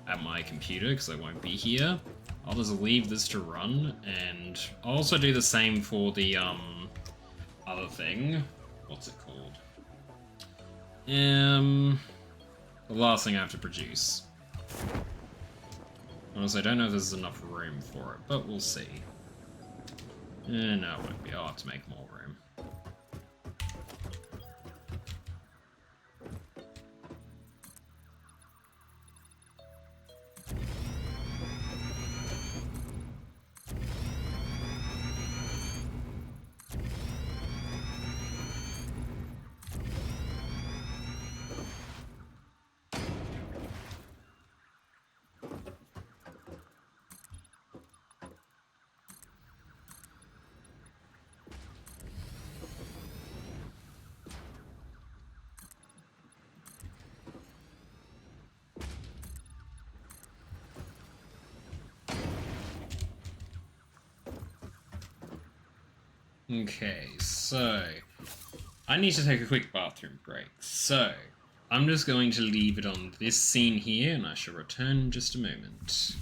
at my computer, because I won't be here. I'll just leave this to run, and I'll also do the same for the other thing. What's it called? The last thing I have to produce. Honestly, I don't know if there's enough room for it, but we'll see. No, it won't be. I'll have to make more room. Okay, so I need to take a quick bathroom break, so I'm just going to leave it on this scene here, and I shall return in just a moment.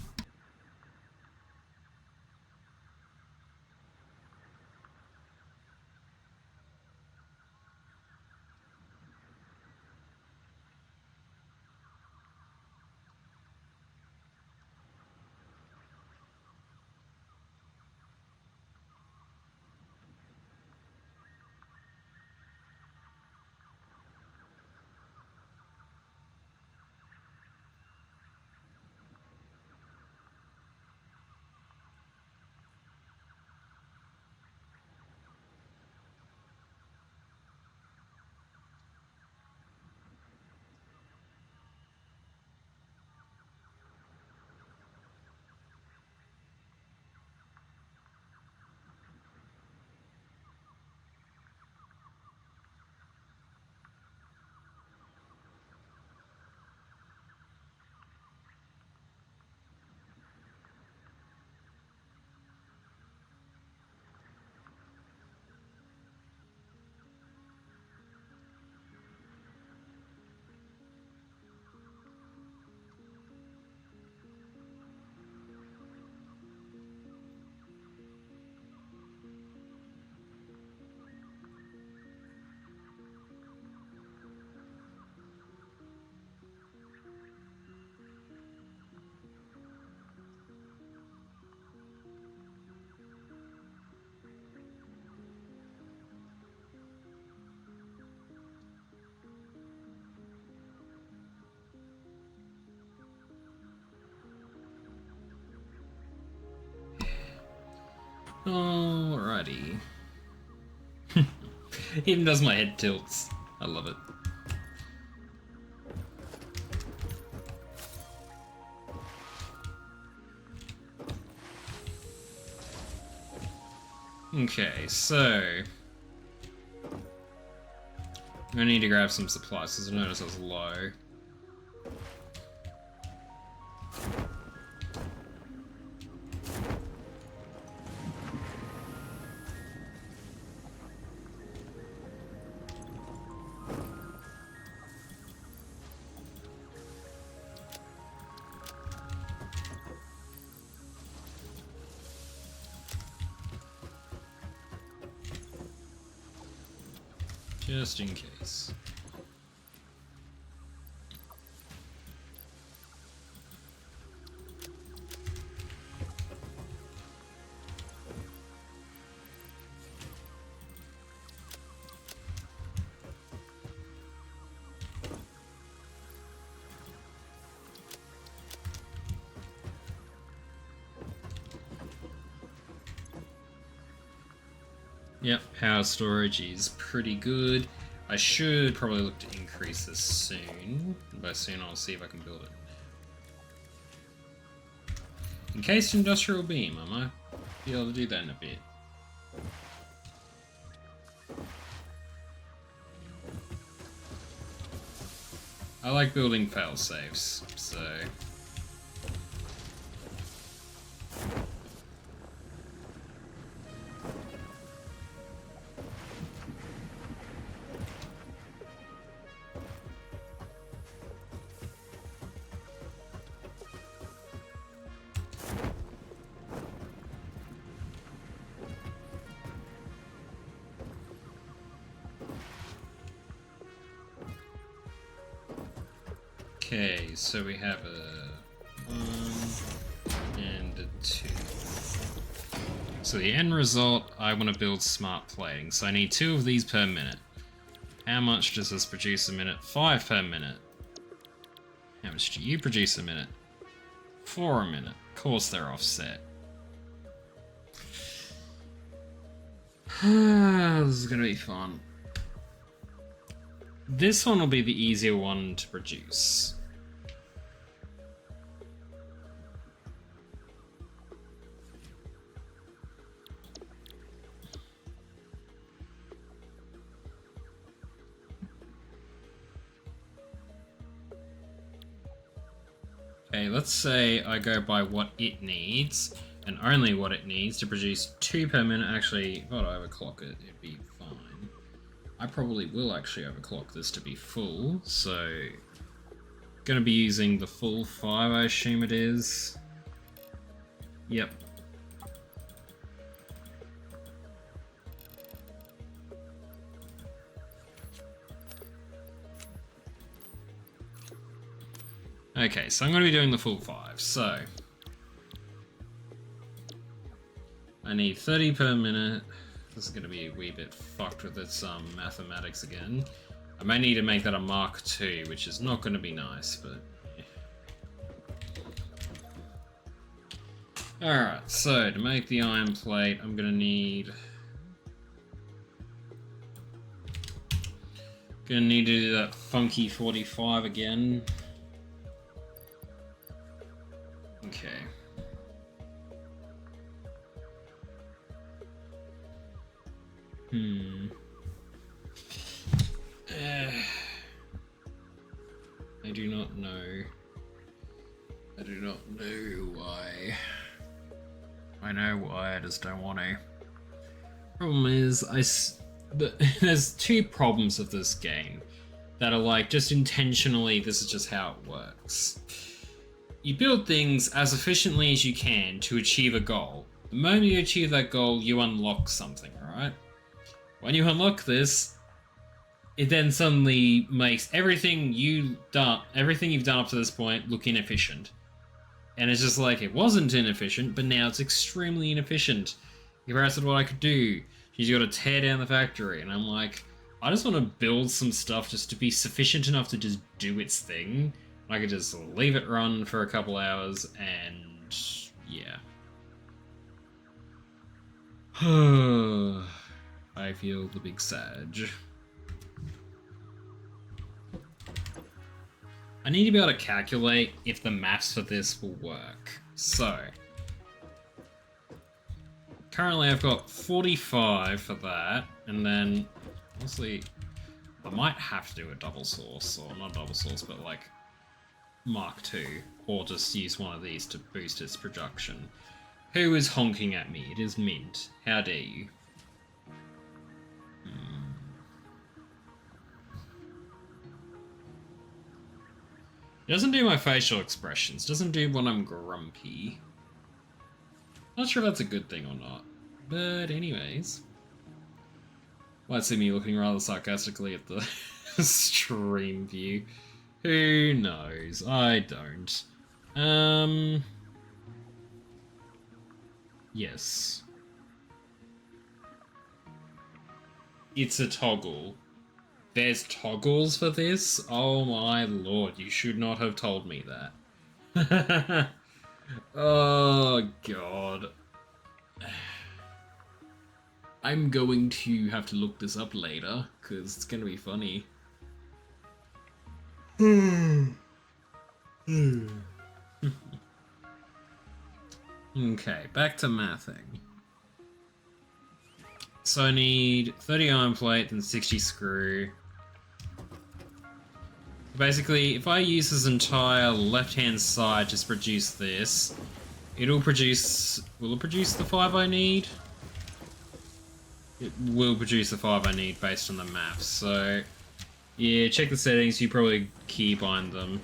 Alrighty. Even does my head tilts. I love it. Okay, so I'm gonna need to grab some supplies because I noticed I was low. Just in case. Yep, power storage is pretty good. I should probably look to increase this soon. By soon, I'll see if I can build it. Encased industrial beam, I might be able to do that in a bit. I like building fail-safes, so... Okay, so we have a 1 and a 2. So the end result, I want to build smart plating. So I need 2 of these per minute. How much does this produce a minute? 5 per minute. How much do you produce a minute? 4 a minute. Of course they're offset. This is going to be fun. This one will be the easier one to produce. Okay, let's say I go by what it needs, and only what it needs to produce 2 per minute. Actually, if I overclock it, it'd be fine. I probably will actually overclock this to be full, so... Gonna be using the full 5, I assume it is. Yep. Okay, so I'm going to be doing the full 5, so... I need 30 per minute. This is going to be a wee bit fucked with its mathematics again. I may need to make that a Mark II, which is not going to be nice, but... Yeah. Alright, so to make the iron plate, I'm going to need... Gonna need to do that funky 45 again. Okay. I do not know. I do not know why. I know why, I just don't want to. Problem is, there's 2 problems with this game that are like, just intentionally, this is just how it works. You build things as efficiently as you can to achieve a goal. The moment you achieve that goal, you unlock something, right? When you unlock this, it then suddenly makes everything you've done up to this point look inefficient. And it's just like, it wasn't inefficient, but now it's extremely inefficient. Compared to what I could do. She's got to tear down the factory, and I'm like, I just want to build some stuff just to be sufficient enough to just do its thing. I could just leave it run for a couple hours, and yeah. I feel the big Sag. I need to be able to calculate if the maths for this will work. So, currently I've got 45 for that, and then, honestly, I might have to do a double source, or not double source, but like Mark II, or just use one of these to boost its production. Who is honking at me? It is Mint. How dare you? It doesn't do my facial expressions. It doesn't do when I'm grumpy. Not sure if that's a good thing or not. But anyways. Might see me looking rather sarcastically at the stream view. Who knows? I don't. Yes. It's a toggle. There's toggles for this? Oh my lord, you should not have told me that. Oh god. I'm going to have to look this up later, because it's going to be funny. Okay, back to mathing. So I need 30 iron plate and 60 screw. Basically, if I use this entire left-hand side to produce this, it'll produce... Will it produce the 5 I need? It will produce the 5 I need based on the maps, so... Yeah, check the settings, you probably keybind them.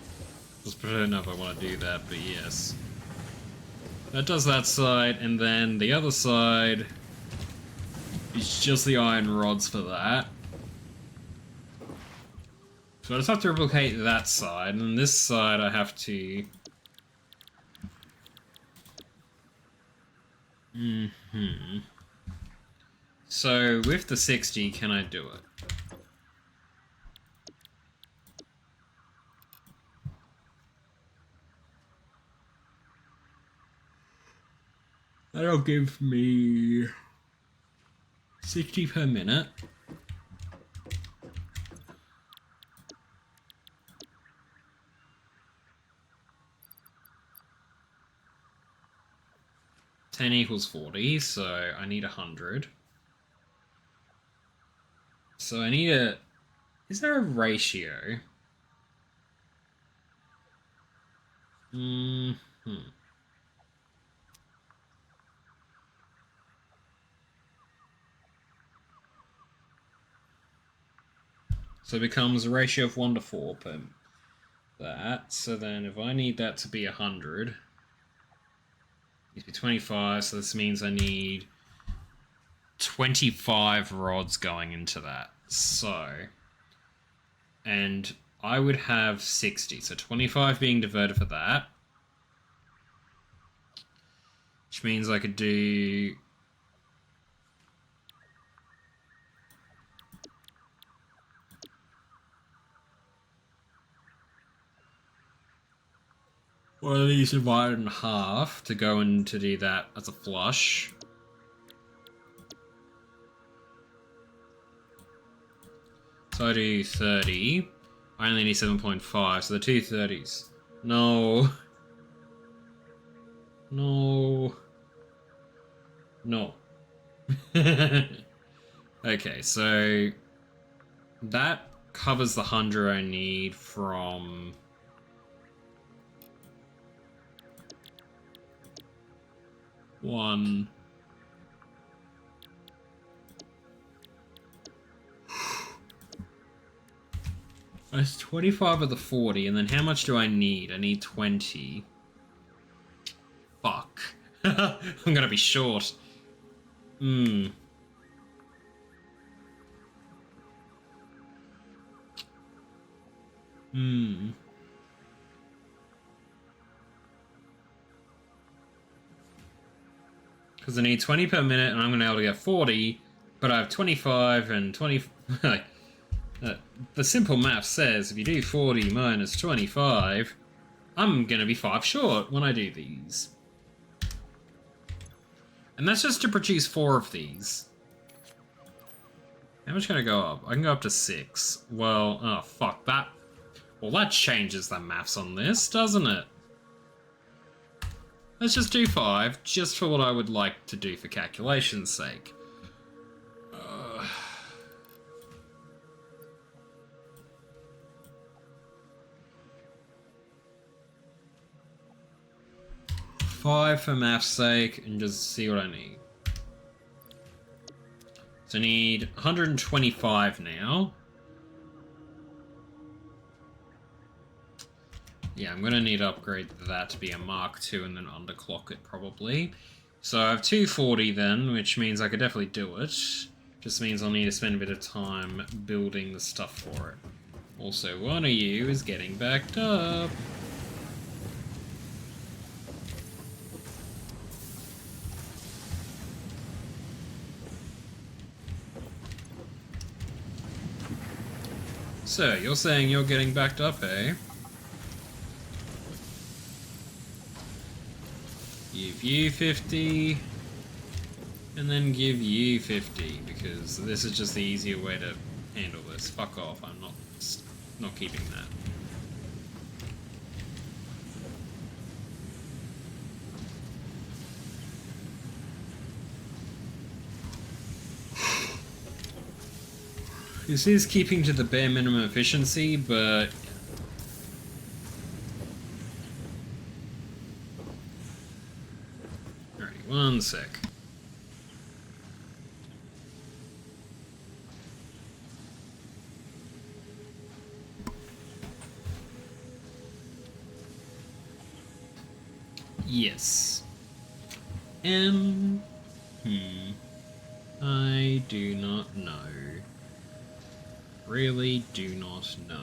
Just I don't know if I want to do that, but yes. That does that side, and then the other side is just the iron rods for that. So I just have to replicate that side, and this side I have to... So, with the 60, can I do it? That'll give me 60 per minute. Ten equals 40, so I need 100. So I need a... Is there a ratio? So it becomes a ratio of 1 to 4 per that. So then if I need that to be 100, it needs to be 25, so this means I need 25 rods going into that. So, and I would have 60, so 25 being diverted for that. Which means I could do... one of these divided in half to go in to do that as a flush. So I do 30. I only need 7.5, so the two 30s. No. No. No. Okay, so that covers the 100 I need from... One. That's 25 of the 40, and then how much do I need? I need 20. Fuck. I'm gonna be short. Because I need 20 per minute, and I'm going to be able to get 40, but I have 25 and 20... the simple math says if you do 40 minus 25, I'm going to be 5 short when I do these. And that's just to produce 4 of these. How much can I go up? I can go up to 6. Well, oh, fuck that. Well, that changes the maths on this, doesn't it? Let's just do 5, just for what I would like to do for calculation's sake. 5 for math's sake, and just see what I need. So I need 125 now. Yeah, I'm gonna need to upgrade that to be a Mark II and then underclock it probably. So I have 240 then, which means I could definitely do it. Just means I'll need to spend a bit of time building the stuff for it. Also, one of you is getting backed up. So, you're saying you're getting backed up, eh? Give you 50, and then give you 50, because this is just the easier way to handle this. Fuck off, I'm not keeping that. This is keeping to the bare minimum efficiency, but... Alright, one sec. Yes. I do not know. Really do not know.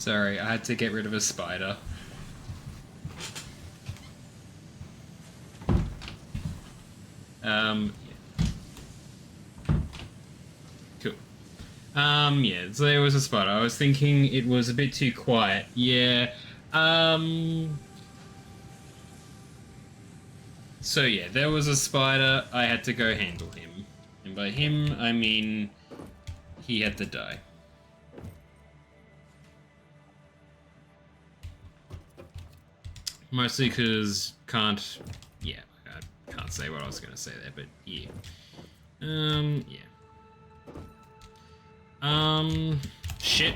Sorry, I had to get rid of a spider. Yeah. Cool. Yeah, so there was a spider. I was thinking it was a bit too quiet. Yeah. So yeah, there was a spider. I had to go handle him. And by him, I mean he had to die. Mostly because yeah, I can't say what I was going to say there, but yeah. Yeah. Shit.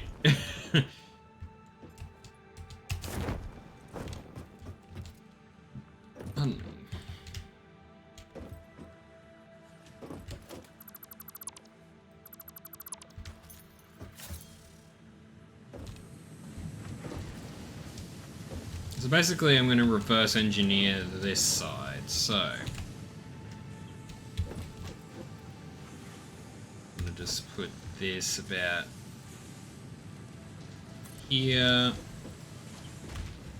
So basically I'm going to reverse engineer this side, so I'm going to just put this about here,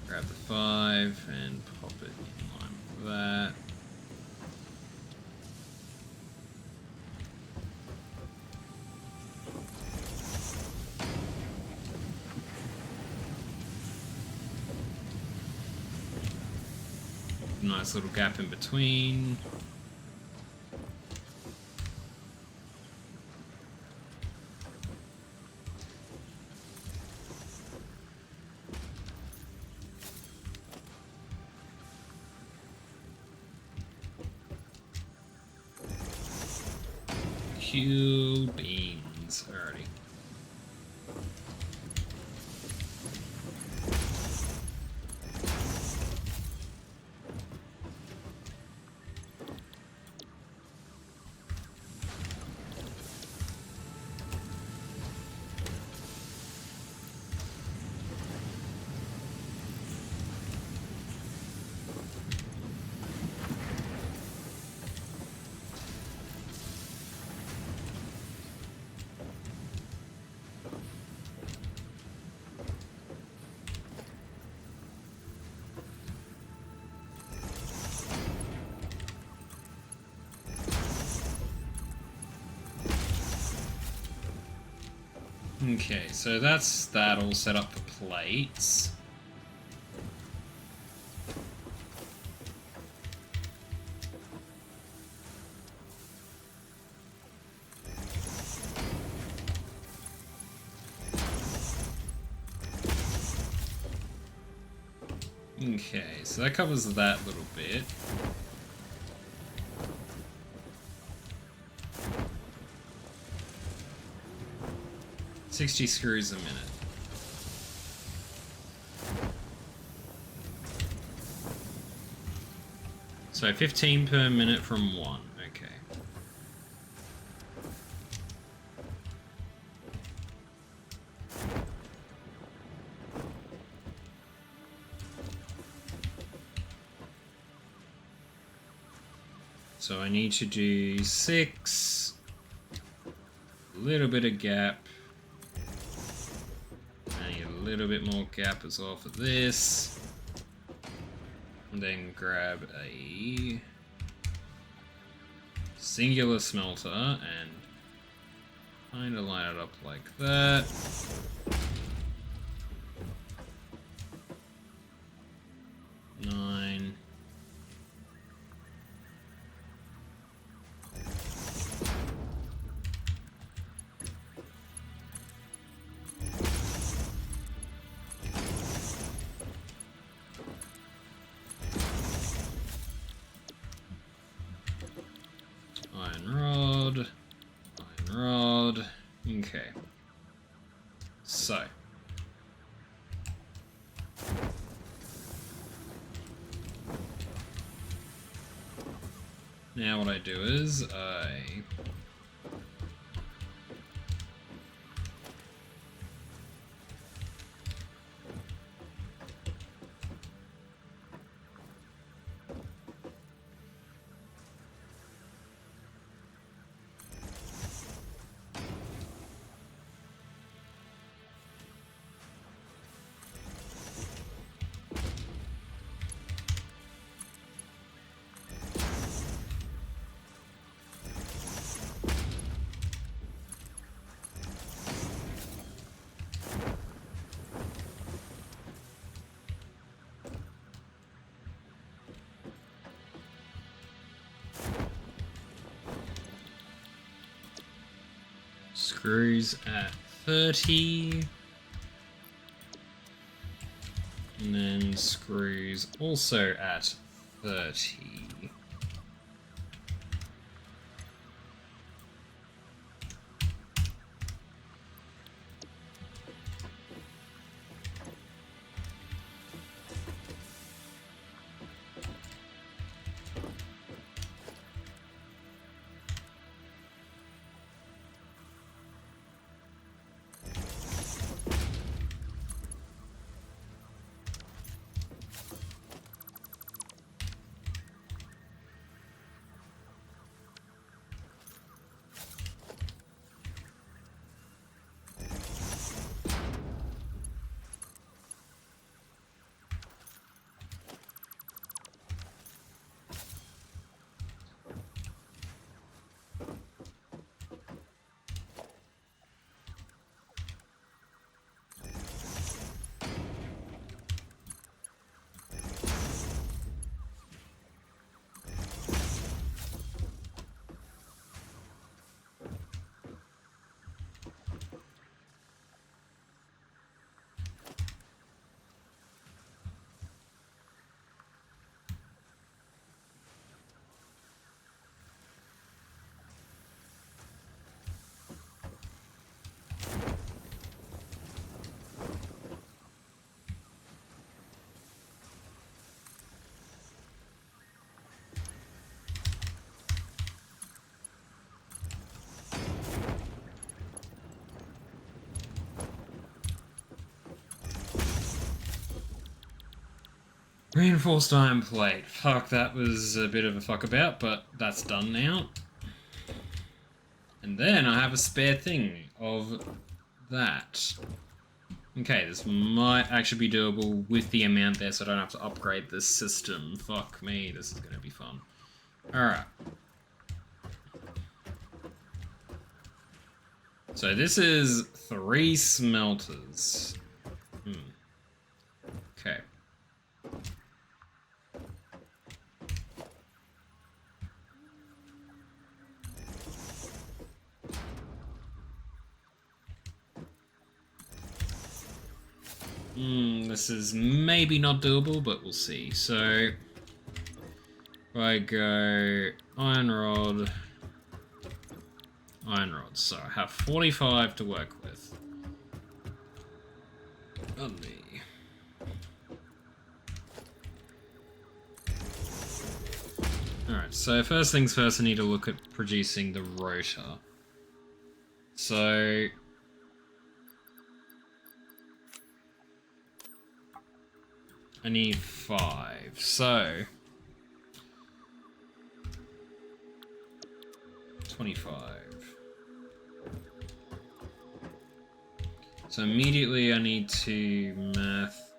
grab the 5 and pop it in line with that. Nice little gap in between. Cool beans already. Okay, so that's that all set up for plates. Okay, so that covers that little bit. $60 screws a minute. So 15 per minute from 1, okay. So I need to do 6, a little bit of gap. A little bit more gap as well for this, and then grab a singular smelter and kind of line it up like that. Nine. Iron rod, okay. So. Now what I do is Screws at 30. And then screws also at 30. Reinforced iron plate. Fuck, that was a bit of a fuck about, but that's done now. And then I have a spare thing of that. Okay, this might actually be doable with the amount there, so I don't have to upgrade this system. Fuck me, this is gonna be fun. Alright. So this is 3 smelters. Okay. This is maybe not doable, but we'll see. So, if I go iron rod, so I have 45 to work with. On me. Alright, so first things first, I need to look at producing the rotor. So, I need 5, so 25. So immediately I need to math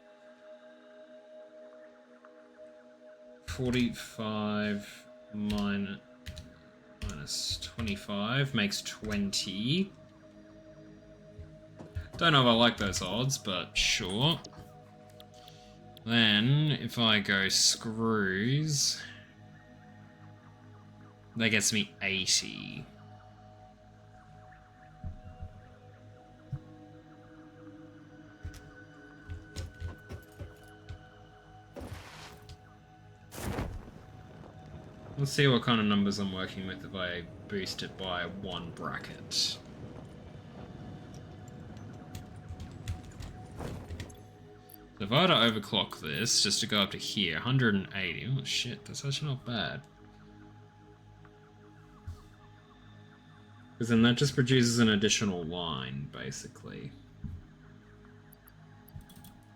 45 minus 25 makes 20. Don't know if I like those odds, but sure. Then, if I go screws, that gets me 80. Let's see what kind of numbers I'm working with if I boost it by 1 bracket. So if I were to overclock this, just to go up to here, 180, oh shit, that's actually not bad. Because then that just produces an additional line, basically.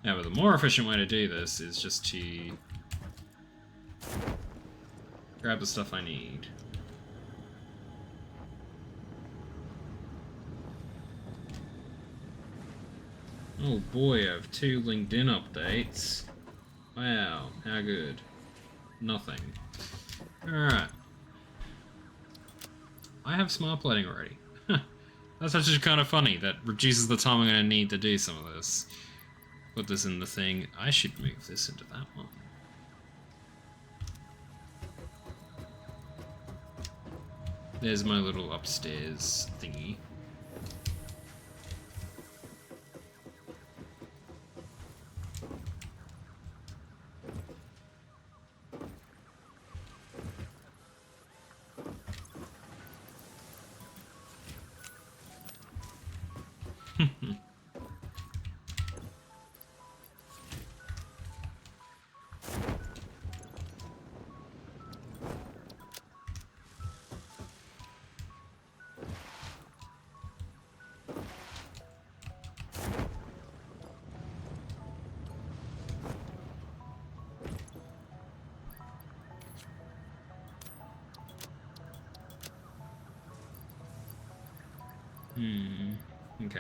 Yeah, but the more efficient way to do this is just to grab the stuff I need. Oh boy, I have 2 LinkedIn updates. Wow, how good. Nothing. Alright. I have smart plating already. That's actually kind of funny. That reduces the time I'm going to need to do some of this. Put this in the thing. I should move this into that one. There's my little upstairs thingy. Okay.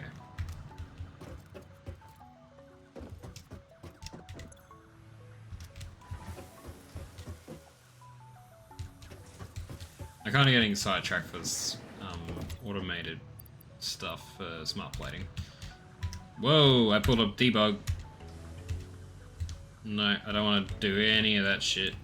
I'm kind of getting sidetracked for this automated stuff for smart plating. Whoa, I pulled up debug. No, I don't want to do any of that shit.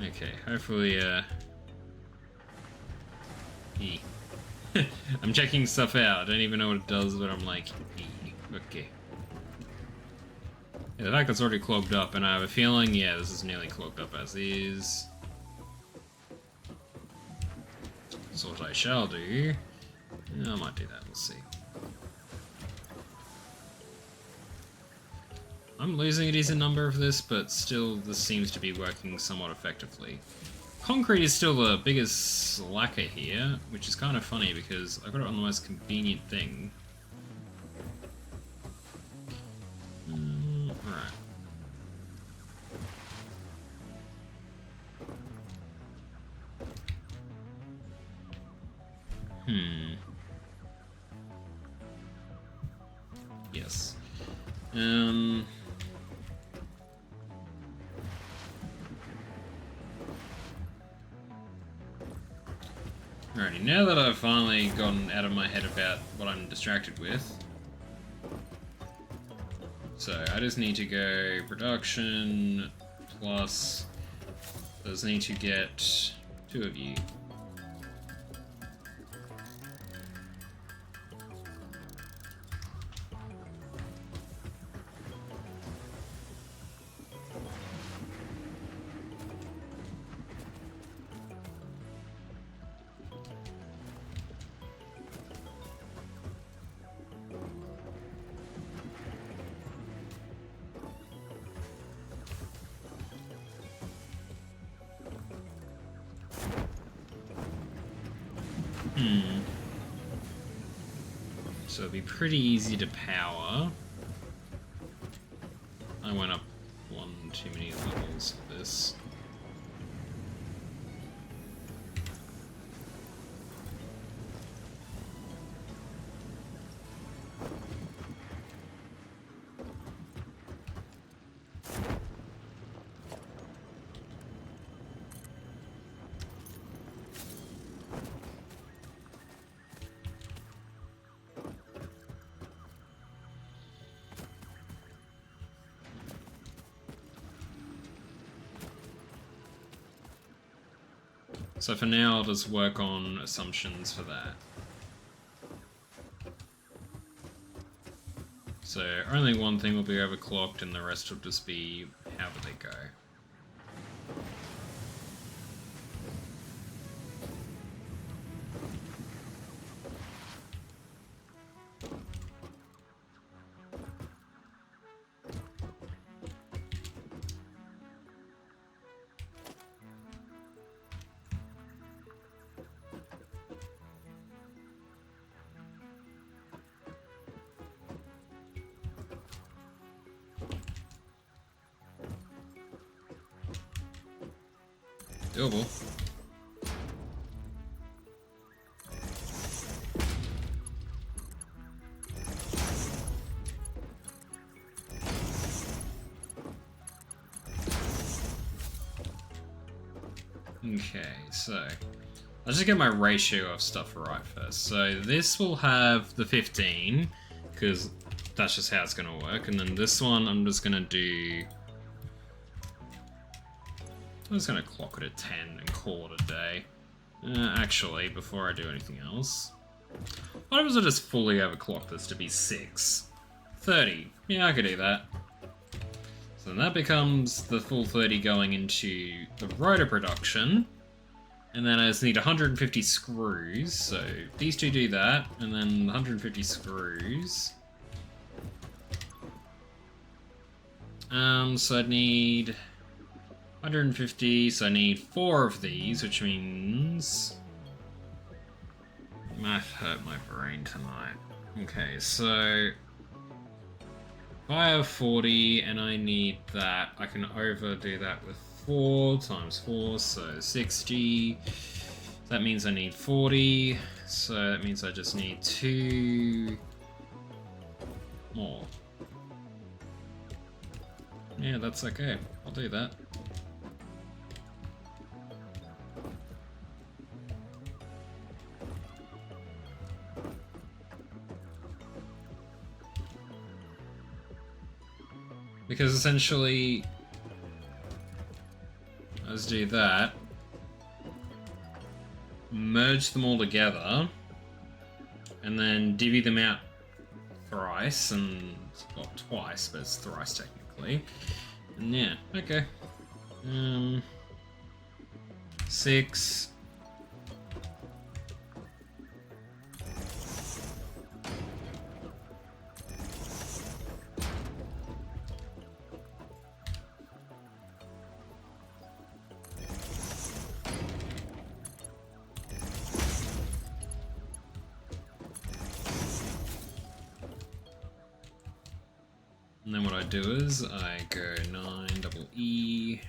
Okay, hopefully, I'm checking stuff out. I don't even know what it does, but I'm like, okay. Yeah, the fact that's already clogged up, and I have a feeling, yeah, this is nearly clogged up as is. So what I shall do, I might do that, we'll see. I'm losing a decent number of this, but still this seems to be working somewhat effectively. Concrete is still the biggest slacker here, which is kind of funny because I got it on the most convenient thing. Right. Yes. Alrighty, now that I've finally gotten out of my head about what I'm distracted with, so I just need to go production plus, I just need to get 2 of you. So it'd be pretty easy to power. I went up one too many levels for this. So for now, I'll just work on assumptions for that. So only one thing will be overclocked and the rest will just be however they go. Doable. Okay, so I'll just get my ratio of stuff right first. So this will have the 15, because that's just how it's going to work. And then this one, I'm just going to do... I'm just going to clock it at 10 and call it a day. Actually, before I do anything else... What if I just fully overclock this to be 6? 30. Yeah, I could do that. So So then that becomes the full 30 going into the rotor production. And then I just need 150 screws, so these two do that, and then 150 screws. So I'd need 150, so I need 4 of these, which means... Math hurt my brain tonight. Okay, so... if I have 40 and I need that, I can overdo that with 4 times 4, so 60. That means I need 40, so that means I just need 2 more. Yeah, that's okay. I'll do that. Because essentially, let's do that. Merge them all together, and then divvy them out thrice, and well, twice, but it's thrice technically. And yeah, okay. 6. And then what I do is I go 9 double E.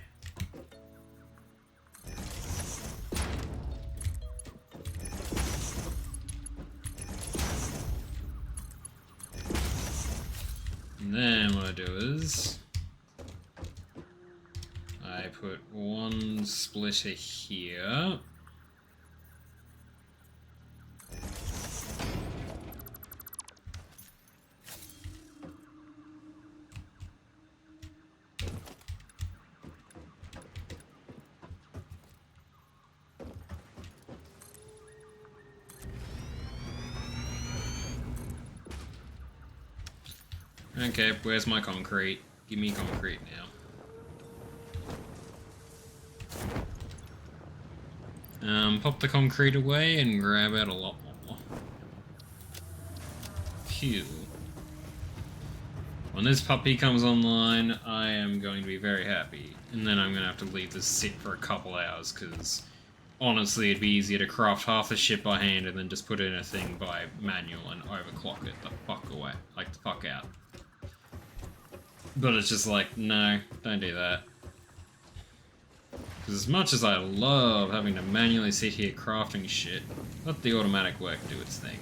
And then what I do is I put 1 splitter here. Okay, where's my concrete? Give me concrete now. Pop the concrete away and grab out a lot more. Phew. When this puppy comes online, I am going to be very happy. And then I'm going to have to leave this sit for a couple hours, because honestly it'd be easier to craft half the shit by hand and then just put it in a thing by manual and overclock it the fuck away. Like, the fuck out. But it's just like, no, don't do that. Because as much as I love having to manually sit here crafting shit, let the automatic work do its thing.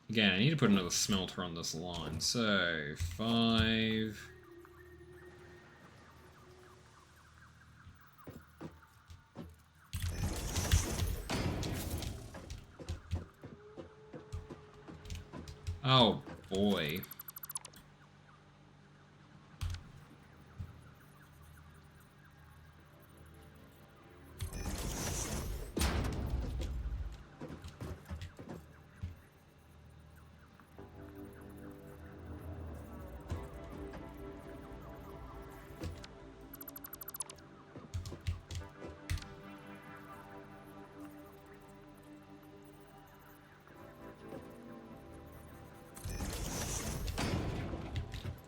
Again, I need to put another smelter on this line, so 5... Oh, boy.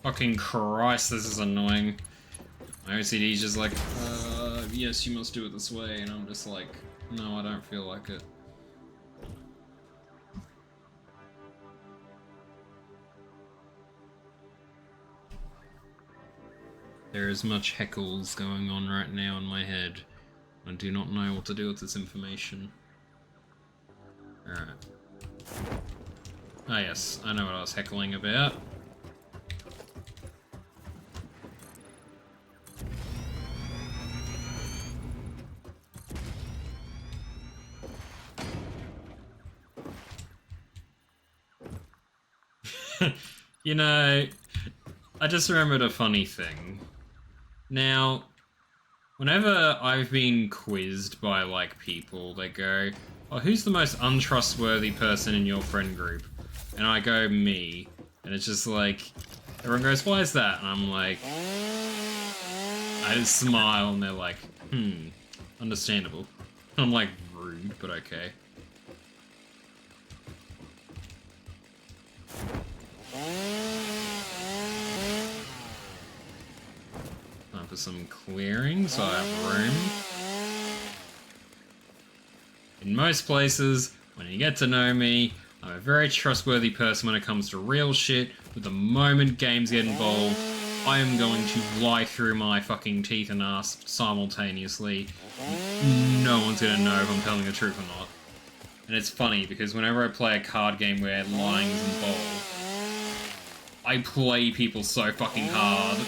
Fucking Christ, this is annoying. My OCD's just like, yes, you must do it this way, and I'm just like, no, I don't feel like it. There is much heckles going on right now in my head. I do not know what to do with this information. Alright. Ah yes, I know what I was heckling about. You know, I just remembered a funny thing. Now, whenever I've been quizzed by, like, people, they go, oh, who's the most untrustworthy person in your friend group? And I go, me. And it's just like, everyone goes, why is that? And I'm like, I just smile and they're like, understandable. I'm like, rude, but okay. Time for some clearing, so I have room. In most places, when you get to know me, I'm a very trustworthy person when it comes to real shit, but the moment games get involved, I am going to lie through my fucking teeth and ass simultaneously. No one's gonna know if I'm telling the truth or not. And it's funny, because whenever I play a card game where lying is involved, I play people so fucking hard.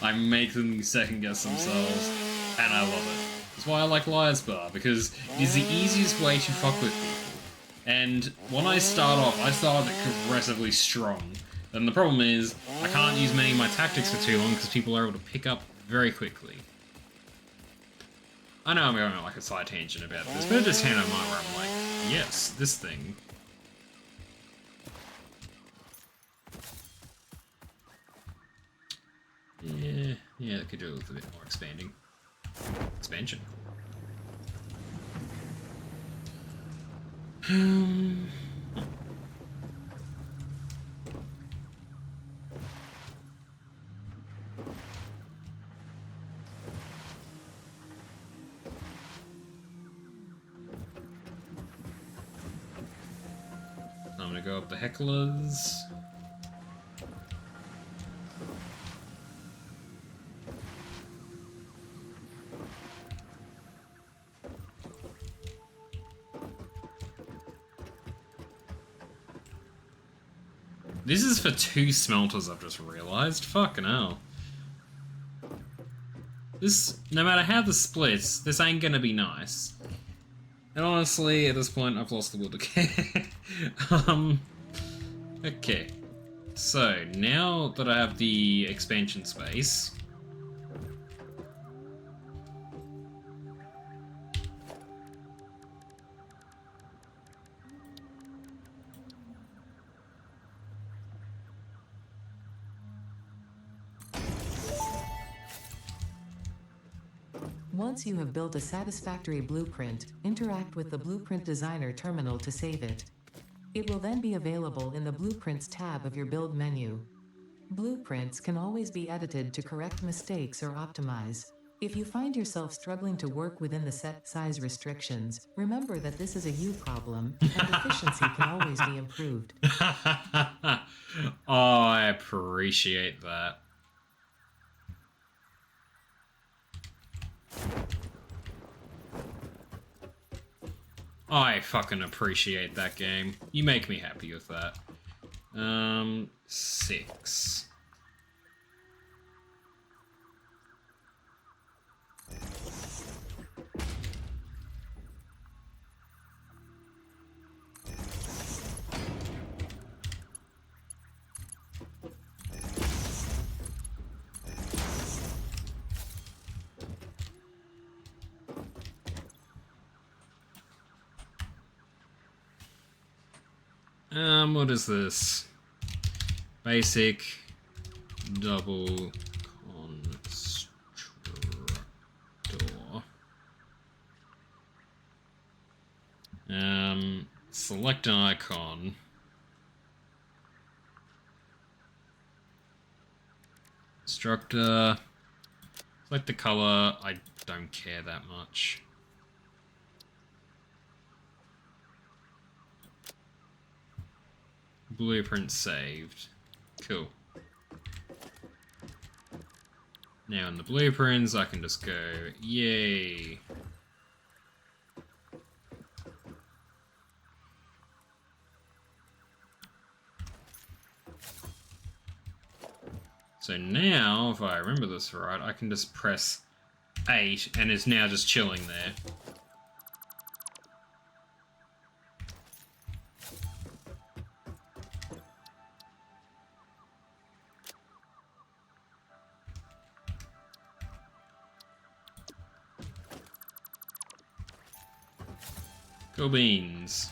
I make them second guess themselves, and I love it. That's why I like Liar's Bar, because it is the easiest way to fuck with people. And when I start off, I start aggressively strong. And the problem is, I can't use many of my tactics for too long because people are able to pick up very quickly. I know I'm going on like a side tangent about this, but it just came out where I'm like, yes, this thing. Yeah, it could do a little bit more expansion. I'm gonna go up the hecklers. This is for 2 smelters, I've just realized. Fucking hell. This, no matter how this splits, this ain't gonna be nice. And honestly, at this point, I've lost the will to care. Okay. So, now that I have the expansion space... Once you have built a satisfactory blueprint, interact with the Blueprint Designer terminal to save it. It will then be available in the Blueprints tab of your build menu. Blueprints can always be edited to correct mistakes or optimize. If you find yourself struggling to work within the set size restrictions, remember that this is a you problem, and efficiency can always be improved. Oh, I appreciate that. I fucking appreciate that game. You make me happy with that. 6. What is this? Basic double constructor. Select an icon. Constructor. Select the color. I don't care that much. Blueprint saved. Cool. Now in the blueprints, I can just go, yay. So now, if I remember this right, I can just press 8 and it's now just chilling there. Go beans.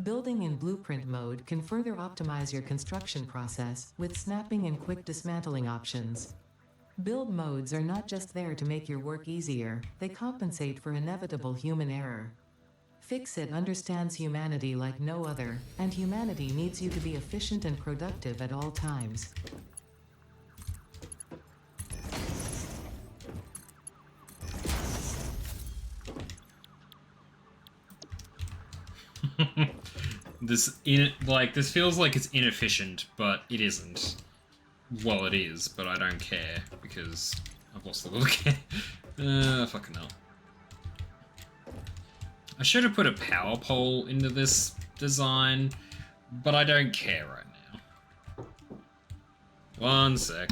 Building in blueprint mode can further optimize your construction process with snapping and quick dismantling options. Build modes are not just there to make your work easier, they compensate for inevitable human error. Fix-It understands humanity like no other, and humanity needs you to be efficient and productive at all times. This feels like it's inefficient, but it isn't. Well, it is, but I don't care because I've lost the will to care. Fucking hell. I should have put a power pole into this design, but I don't care right now. One sec.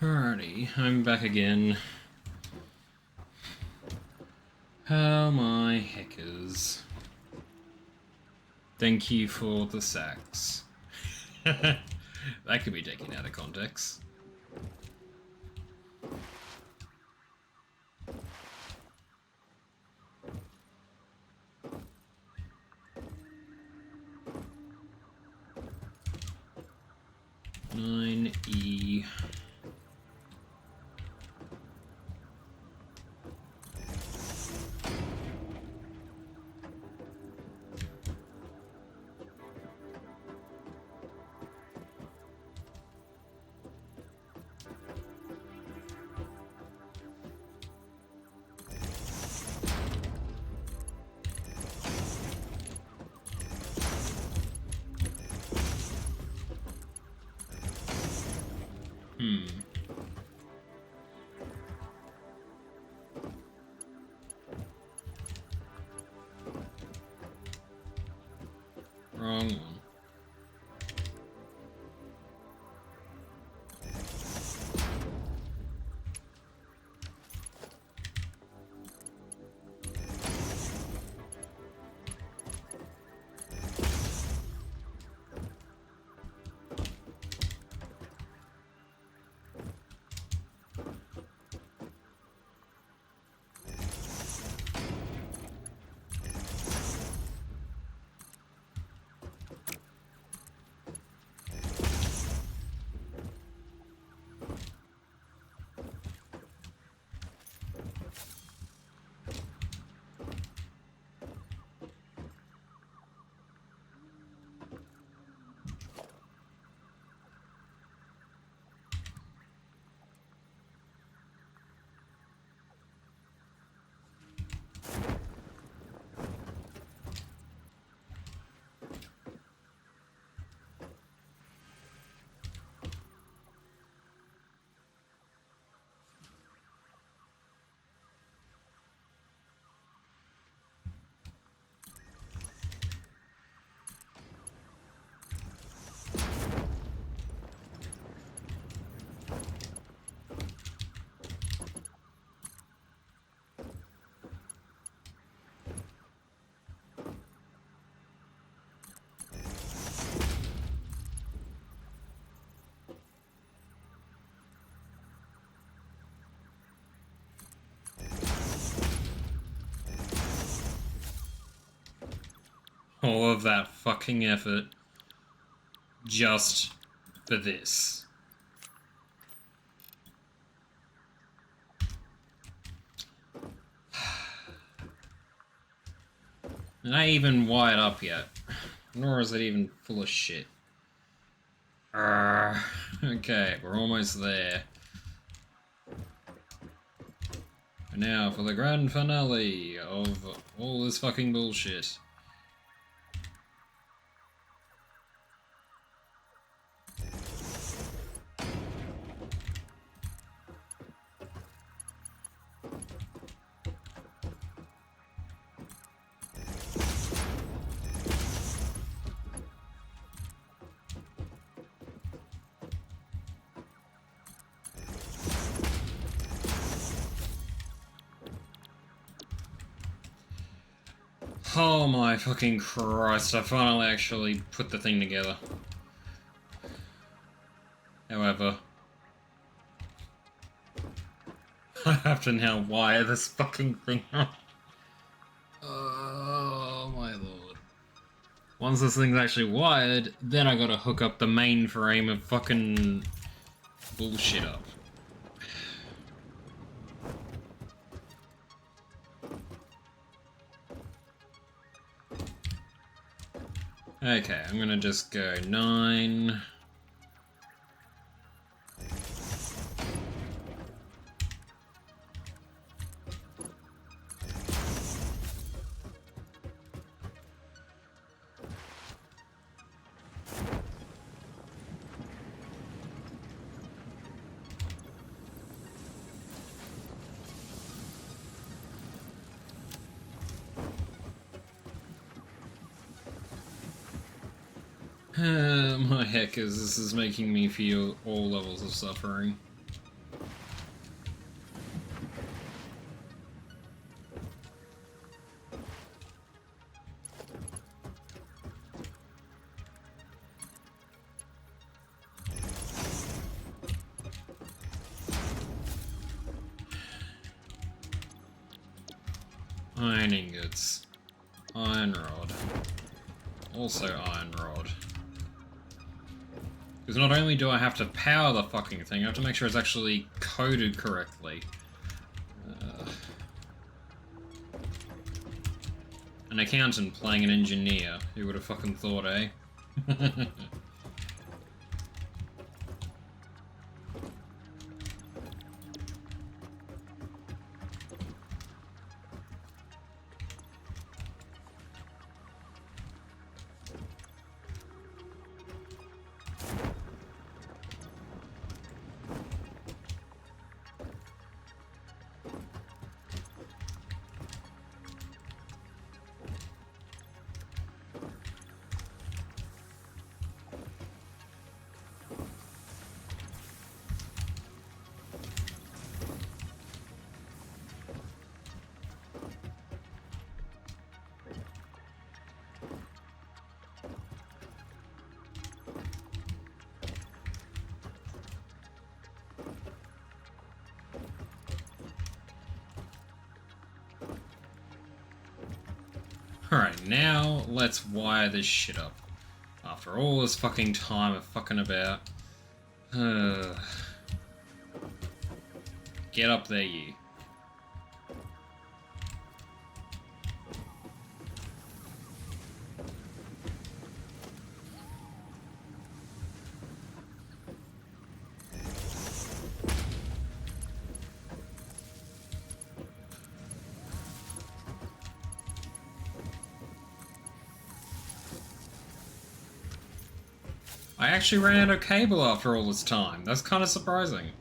Alrighty, I'm back again. How my heckers. Thank you for the sacks. That could be taken out of context. Nine E. Wrong one. All of that fucking effort just for this. It ain't even wired up yet. Nor is it even full of shit. Okay, we're almost there. And now for the grand finale of all this fucking bullshit. Oh my fucking Christ, I finally actually put the thing together. However, I have to now wire this fucking thing up. Oh my lord. Once this thing's actually wired, then I gotta hook up the mainframe and fucking bullshit up. Okay, I'm gonna just go 9. My heck, this is making me feel all levels of suffering. Iron ingots. Iron rod. Also iron rod. Because not only do I have to power the fucking thing, I have to make sure it's actually coded correctly. An accountant playing an engineer. Who would have fucking thought, eh? Alright, now let's wire this shit up. After all this fucking time of fucking about. Get up there, you. I actually ran out of cable after all this time. That's kind of surprising.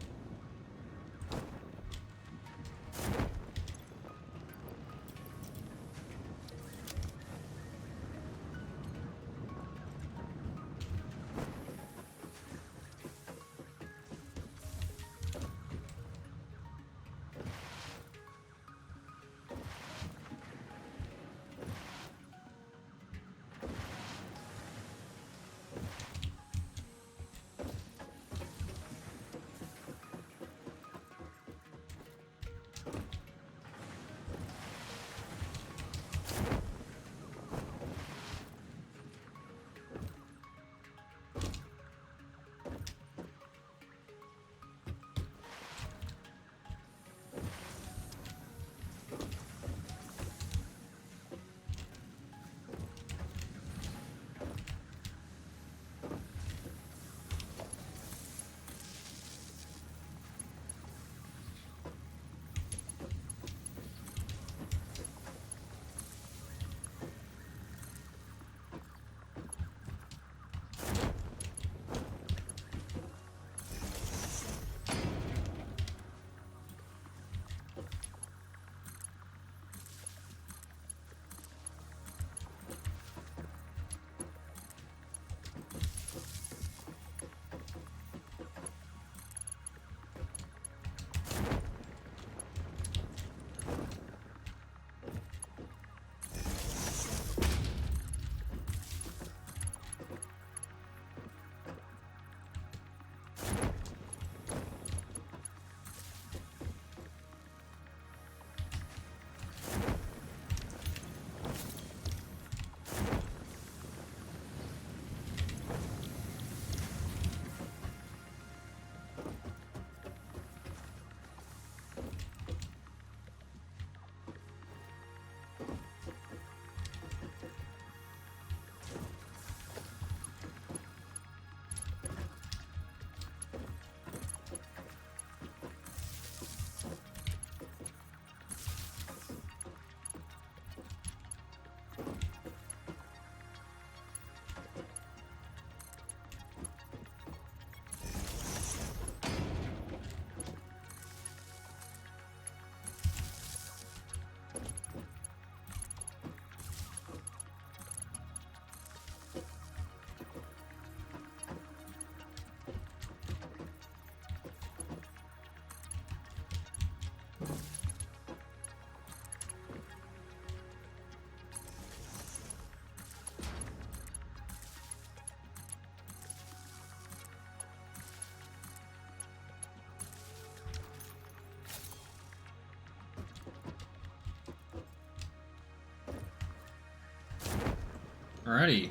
Alrighty.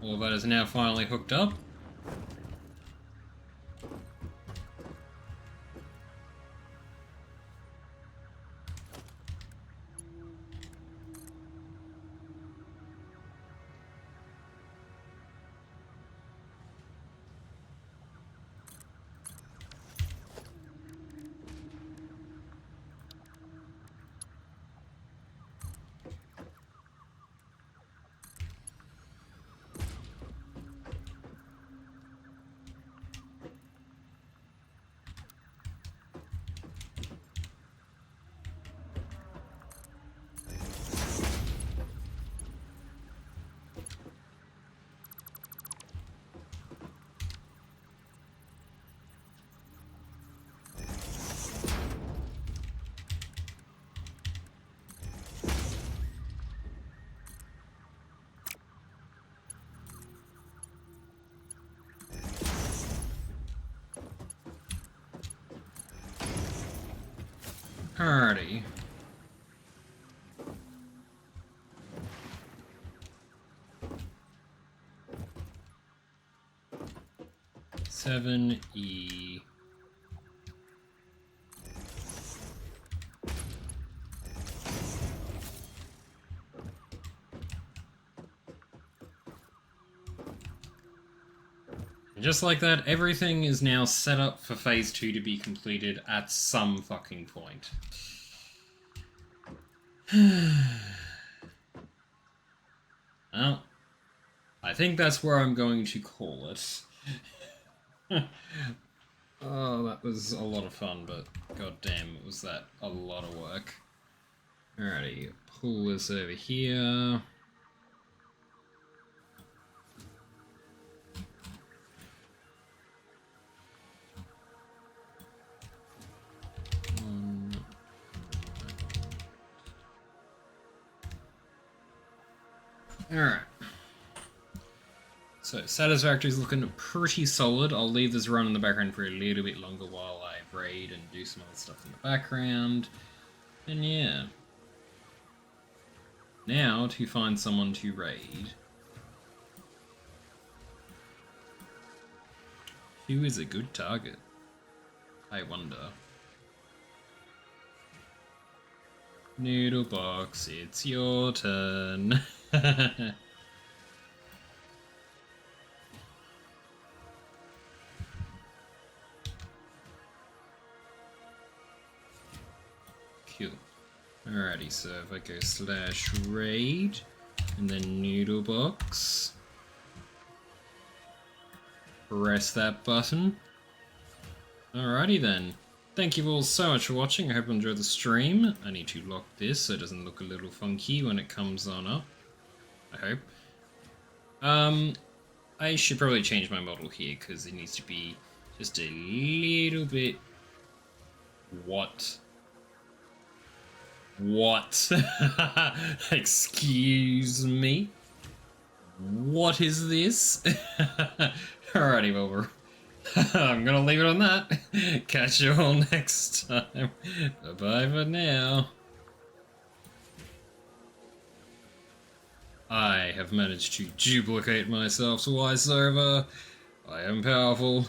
All of that is now finally hooked up. Alrighty. Seven E. Just like that, everything is now set up for Phase 2 to be completed at some fucking point. Well, I think that's where I'm going to call it. Oh, that was a lot of fun, but goddamn, was that a lot of work. Alrighty, pull this over here. Alright. So, Satisfactory is looking pretty solid. I'll leave this run in the background for a little bit longer while I raid and do some other stuff in the background. And yeah. Now, to find someone to raid. Who is a good target? I wonder. Noodlebox, it's your turn. Cool. Alrighty, so if I go /raid and then Noodlebox, press that button. Alrighty then. Thank you all so much for watching. I hope you enjoyed the stream. I need to lock this so it doesn't look a little funky when it comes on up. I hope. I should probably change my model here because it needs to be just a little bit... What? Excuse me? What is this? Alrighty, well, I'm gonna leave it on that. Catch you all next time. Bye-bye for now. I have managed to duplicate myself twice over. I am powerful.